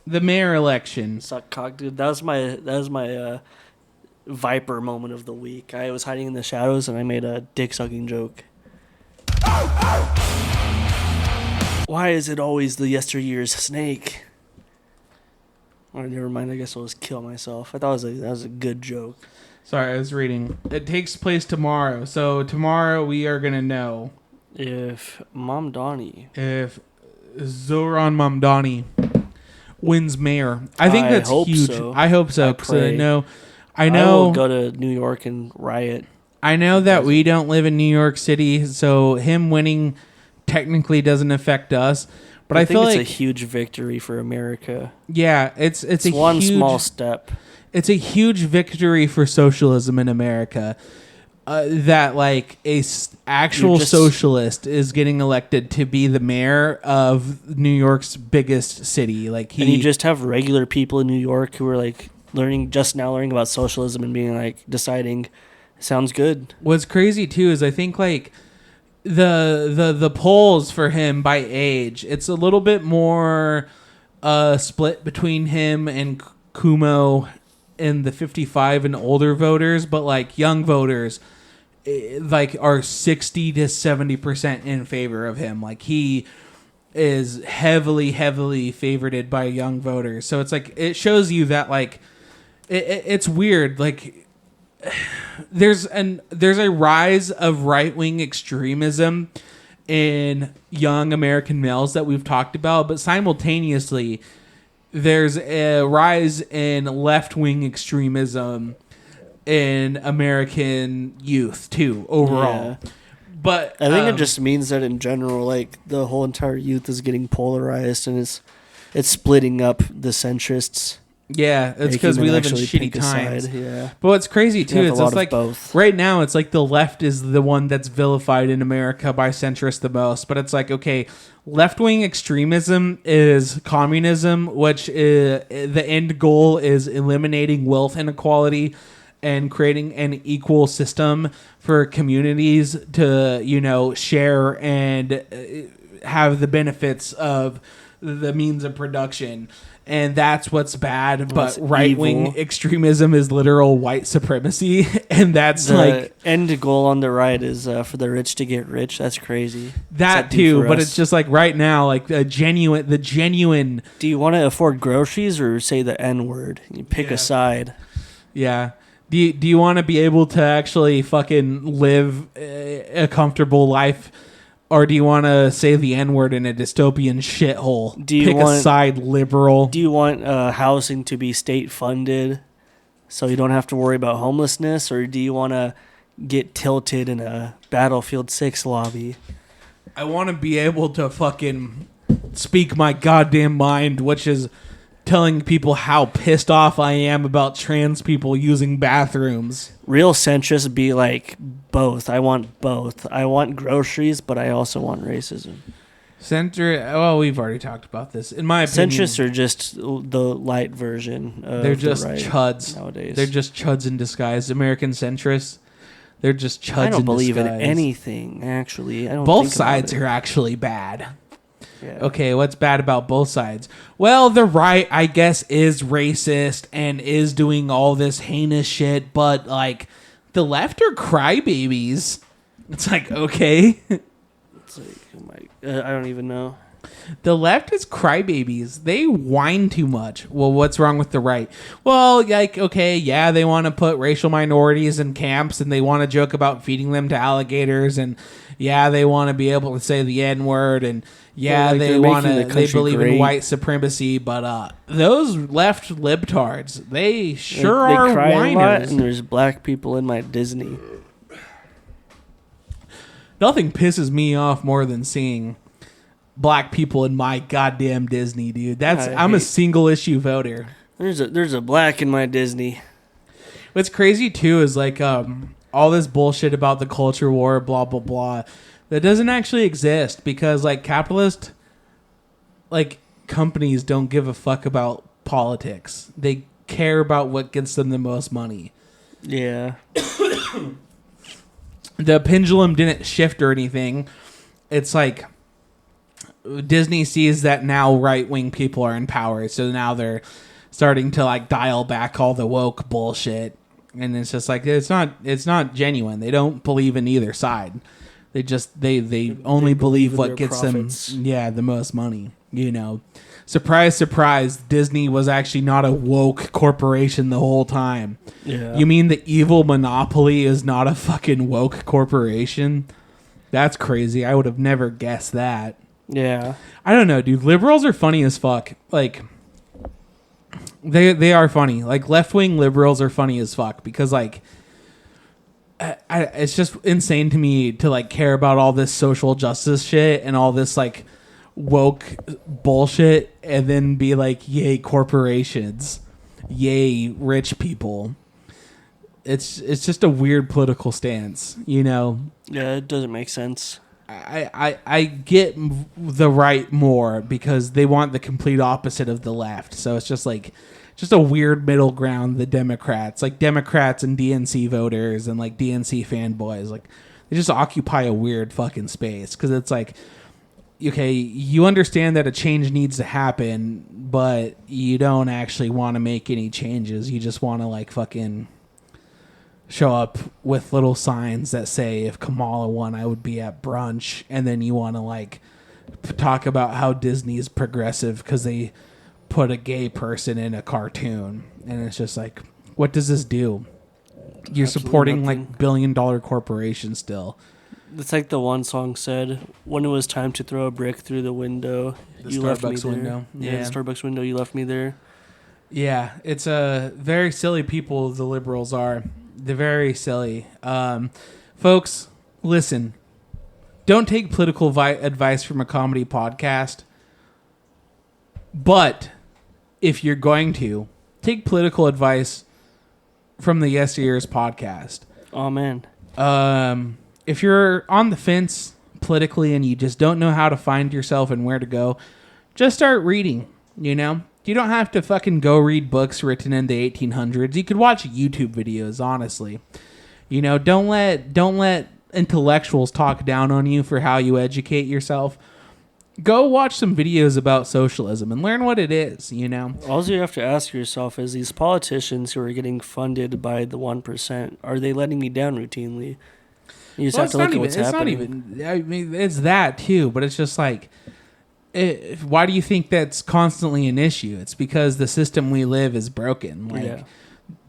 The mayor election. Suck cock, dude. That was my Viper moment of the week. I was hiding in the shadows and I made a dick sucking joke. Why is it always the Yesteryears snake? Or never mind. I guess I'll just kill myself. I thought that was a good joke. Sorry, I was reading. It takes place tomorrow. So tomorrow we are gonna know if Zoran Mamdani wins mayor. I think that's huge. So. I hope so. I know. I will go to New York and riot. I know that we don't live in New York City, so him winning technically doesn't affect us. But I feel like it's a huge victory for America. Yeah, it's a one huge, small step. It's a huge victory for socialism in America. that like actual socialist is getting elected to be the mayor of New York's biggest city. Like and you just have regular people in New York who are like learning about socialism and being like deciding, sounds good. What's crazy too is I think like the polls for him by age, it's a little bit more split between him and Cuomo and the 55 and older voters, but like young voters like are 60 to 70% in favor of him. Like he is heavily favored by young voters. So it's like it shows you that like it's weird. Like there's a rise of right-wing extremism in young American males that we've talked about, but simultaneously there's a rise in left-wing extremism in American youth too overall. Yeah. But I think it just means that in general, like the whole entire youth is getting polarized and it's splitting up the centrists. Yeah, it's because we live in shitty times. Yeah. But what's crazy too is it's like both. Right now it's like the left is the one that's vilified in America by centrists the most. But it's like, okay, left-wing extremism is communism, which the end goal is eliminating wealth inequality and creating an equal system for communities to, you know, share and have the benefits of the means of production. And that's what's bad. But right-wing extremism is literal white supremacy. And that's the like... end goal on the right is for the rich to get rich. That's crazy. That too. But it's just like right now, like the genuine... Do you want to afford groceries or say the N-word? You pick a side. Yeah. Do you want to be able to actually fucking live a comfortable life, or do you want to say the N-word in a dystopian shithole? Pick a side, liberal. Do you want housing to be state funded so you don't have to worry about homelessness, or do you want to get tilted in a Battlefield 6 lobby? I want to be able to fucking speak my goddamn mind, which is telling people how pissed off I am about trans people using bathrooms. Real centrists be like both. I want both. I want groceries, but I also want racism. Well, we've already talked about this. In my opinion, centrists are just the light version of they're just the right chuds nowadays. They're just chuds in disguise. American centrists, they're just chuds in disguise. I don't believe in anything, actually. I don't. Both sides are actually bad. Yeah. Okay, what's bad about both sides? Well, the right, I guess, is racist and is doing all this heinous shit, but, like, the left are crybabies. It's like, okay. It's like, I don't even know. The left is crybabies. They whine too much. Well, what's wrong with the right? Well, like, okay, yeah, they want to put racial minorities in camps, and they want to joke about feeding them to alligators, and yeah, they want to be able to say the N-word, and yeah, like they believe in white supremacy, but those left libtards, they sure are cry whiners. A lot, and there's black people in my Disney. Nothing pisses me off more than seeing black people in my goddamn Disney, dude. I'm a single issue voter. There's a black in my Disney. What's crazy too is like all this bullshit about the culture war, blah blah blah, that doesn't actually exist because like capitalist like companies don't give a fuck about politics. They care about what gets them the most money. Yeah. The pendulum didn't shift or anything. It's like Disney sees that now right-wing people are in power, so now they're starting to like dial back all the woke bullshit, and it's just like it's not genuine. They don't believe in either side. They just they only believe what gets profits. them the most money. You know, surprise, surprise. Disney was actually not a woke corporation the whole time. Yeah. You mean the evil monopoly is not a fucking woke corporation? That's crazy. I would have never guessed that. Yeah. I don't know, dude. Liberals are funny as fuck. Like, they are funny. Like, left-wing liberals are funny as fuck because, like, it's just insane to me to, like, care about all this social justice shit and all this, like, woke bullshit and then be like, yay, corporations. Yay, rich people. it's just a weird political stance, you know. Yeah, it doesn't make sense. I get the right more because they want the complete opposite of the left. So it's just a weird middle ground. The Democrats, like Democrats and DNC voters and like DNC fanboys, like they just occupy a weird fucking space because it's like, okay, you understand that a change needs to happen, but you don't actually want to make any changes. You just want to like fucking show up with little signs that say, if Kamala won, I would be at brunch. And then you want to like talk about how Disney's progressive because they put a gay person in a cartoon. And it's just like, what does this do? You're supporting nothing. like billion-dollar corporations still. It's like the one song said, when it was time to throw a brick through the window, you left me Starbucks there. window. Yeah, the Starbucks window, you left me there. Yeah, it's a very silly people, the liberals are. They're very silly. Folks, listen. Don't take political advice from a comedy podcast. But if you're going to, take political advice from the Yesteryears podcast. Oh, man. If you're on the fence politically and you just don't know how to find yourself and where to go, just start reading, you know? You don't have to fucking go read books written in the 1800s. You could watch YouTube videos, honestly. You know, don't let intellectuals talk down on you for how you educate yourself. Go watch some videos about socialism and learn what it is, you know? All you have to ask yourself is, these politicians who are getting funded by the 1%, are they letting me down routinely? You just have to look at what's happening. I mean, it's that too, but it's just like, why do you think that's constantly an issue? It's because the system we live is broken. Like,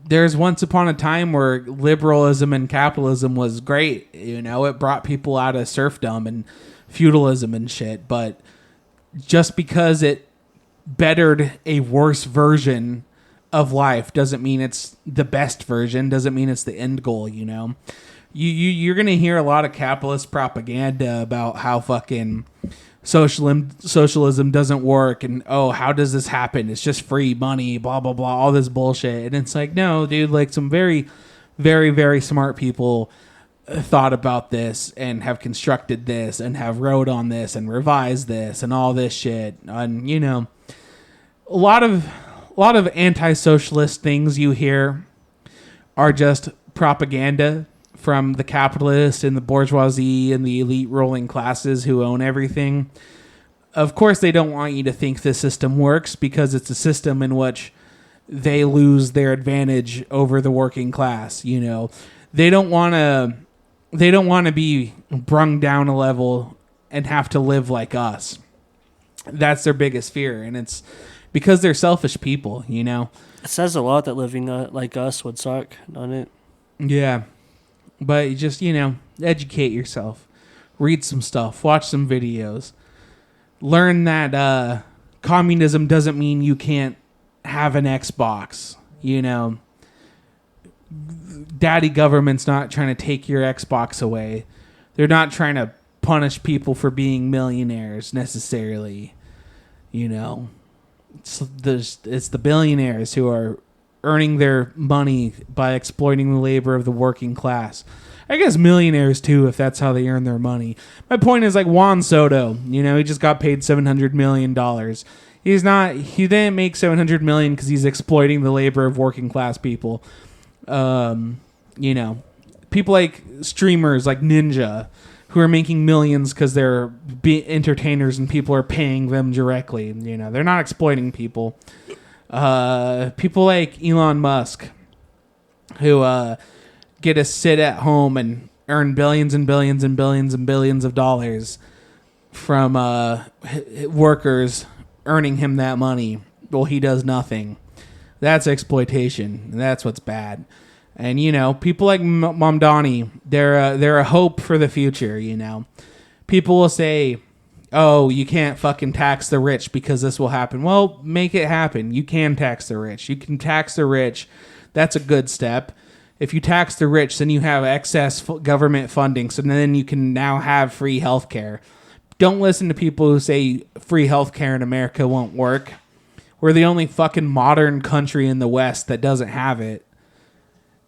there's once upon a time where liberalism and capitalism was great. You know, it brought people out of serfdom and feudalism and shit. But just because it bettered a worse version of life doesn't mean it's the best version. Doesn't mean it's the end goal. You know, you're gonna hear a lot of capitalist propaganda about how fucking socialism doesn't work, and how does this happen? It's just free money, blah blah blah, all this bullshit. And it's like, no, dude, like some very, very, very smart people thought about this and have constructed this and have wrote on this and revised this and all this shit. And you know, a lot of anti-socialist things you hear are just propaganda from the capitalists and the bourgeoisie and the elite ruling classes who own everything. Of course, they don't want you to think the system works because it's a system in which they lose their advantage over the working class. You know, they don't want to be brung down a level and have to live like us. That's their biggest fear, and it's because they're selfish people. You know, it says a lot that living like us would suck, doesn't it? Yeah. But you just, you know, educate yourself. Read some stuff. Watch some videos. Learn that communism doesn't mean you can't have an Xbox. You know, daddy government's not trying to take your Xbox away. They're not trying to punish people for being millionaires necessarily. You know, it's the billionaires who are earning their money by exploiting the labor of the working class. I guess millionaires too, if that's how they earn their money. My point is, like Juan Soto, you know, he just got paid $700 million. He didn't make $700 million because he's exploiting the labor of working class people. You know, people like streamers like Ninja who are making millions because they're entertainers and people are paying them directly. You know, they're not exploiting people. People like Elon Musk who get to sit at home and earn billions and billions and billions and billions of dollars from workers earning him that money. Well, he does nothing. That's exploitation. And that's what's bad. And, you know, people like Mamdani, they're a hope for the future, you know. People will say, oh, you can't fucking tax the rich because this will happen. Well, make it happen. You can tax the rich. You can tax the rich. That's a good step. If you tax the rich, then you have excess government funding, so then you can now have free healthcare. Don't listen to people who say free healthcare in America won't work. We're the only fucking modern country in the West that doesn't have it.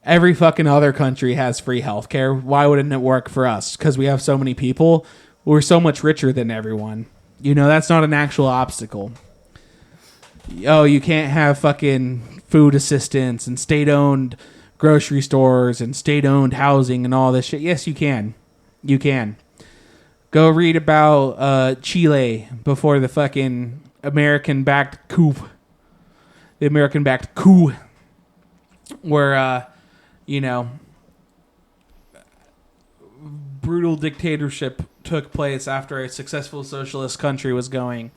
Every fucking other country has free healthcare. Why wouldn't it work for us? Because we have so many people. We're so much richer than everyone. You know, that's not an actual obstacle. Oh, you can't have fucking food assistance and state-owned grocery stores and state-owned housing and all this shit. Yes, you can. You can. Go read about Chile before the fucking American-backed coup. The American-backed coup. Where, you know, brutal dictatorship took place after a successful socialist country was going.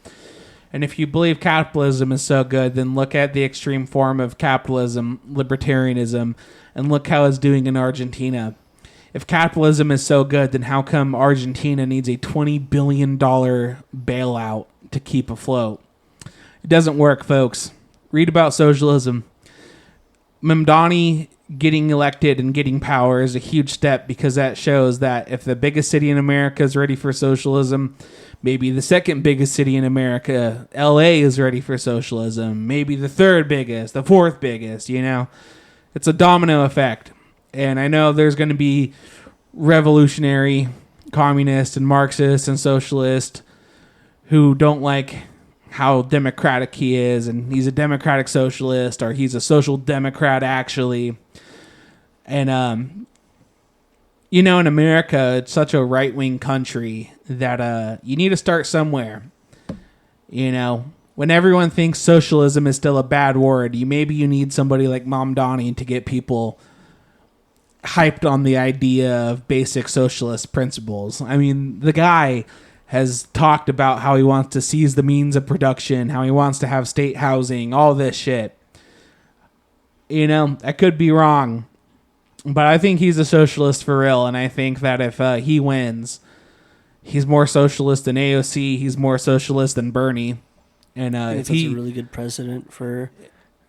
And if you believe capitalism is so good, then look at the extreme form of capitalism, libertarianism, and look how it's doing in Argentina. If capitalism is so good, then how come Argentina needs a $20 billion bailout to keep afloat? It doesn't work, folks. Read about socialism. Mamdani getting elected and getting power is a huge step because that shows that if the biggest city in America is ready for socialism, maybe the second biggest city in America, LA, is ready for socialism. Maybe the third biggest, the fourth biggest, you know. It's a domino effect. And I know there's going to be revolutionary communists and Marxists and socialists who don't like how democratic he is, and he's a democratic socialist, or he's a social democrat actually. And you know, in America, it's such a right-wing country that you need to start somewhere. You know, when everyone thinks socialism is still a bad word, maybe you need somebody like Mamdani to get people hyped on the idea of basic socialist principles. I mean, the guy has talked about how he wants to seize the means of production, how he wants to have state housing, all this shit. You know, I could be wrong, but I think he's a socialist for real, and I think that if he wins, he's more socialist than AOC, he's more socialist than Bernie. And I think that's a really good precedent for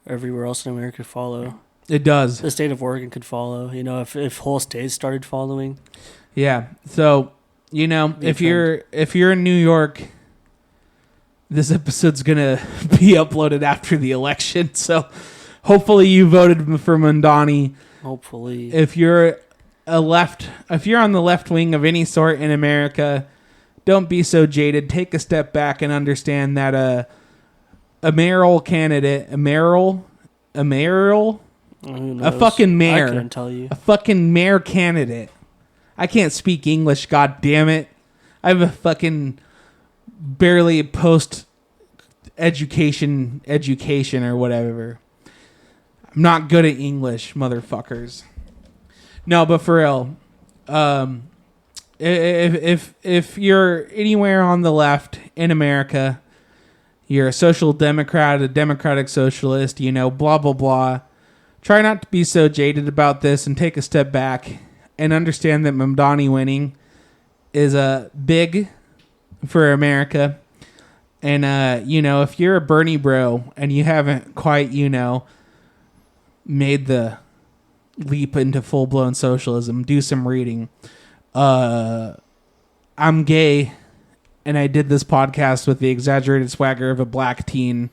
everywhere else in America to follow. It does. The state of Oregon could follow, you know, if whole states started following. Yeah, so... You know, if you're in New York, this episode's gonna be uploaded after the election. So hopefully you voted for Mamdani. Hopefully. If you're on the left wing of any sort in America, don't be so jaded. Take a step back and understand that a mayoral candidate, a fucking mayor, I couldn't tell you. A fucking mayor candidate. I can't speak English, god damn it. I have a fucking barely post education or whatever. I'm not good at English, motherfuckers. No, but for real, if you're anywhere on the left in America, you're a social democrat, a democratic socialist, you know, blah blah blah. Try not to be so jaded about this and take a step back and understand that Mamdani winning is big for America. And, you know, if you're a Bernie bro and you haven't quite, you know, made the leap into full-blown socialism, do some reading. I'm gay, and I did this podcast with the exaggerated swagger of a black teen.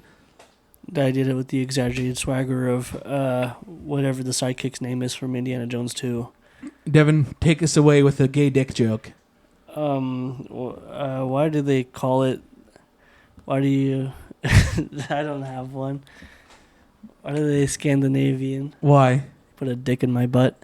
I did it with the exaggerated swagger of whatever the sidekick's name is from Indiana Jones 2. Devin, take us away with a gay dick joke. Why do they call it... Why do you... I don't have one. Why do they Scandinavian? Why? Put a dick in my butt.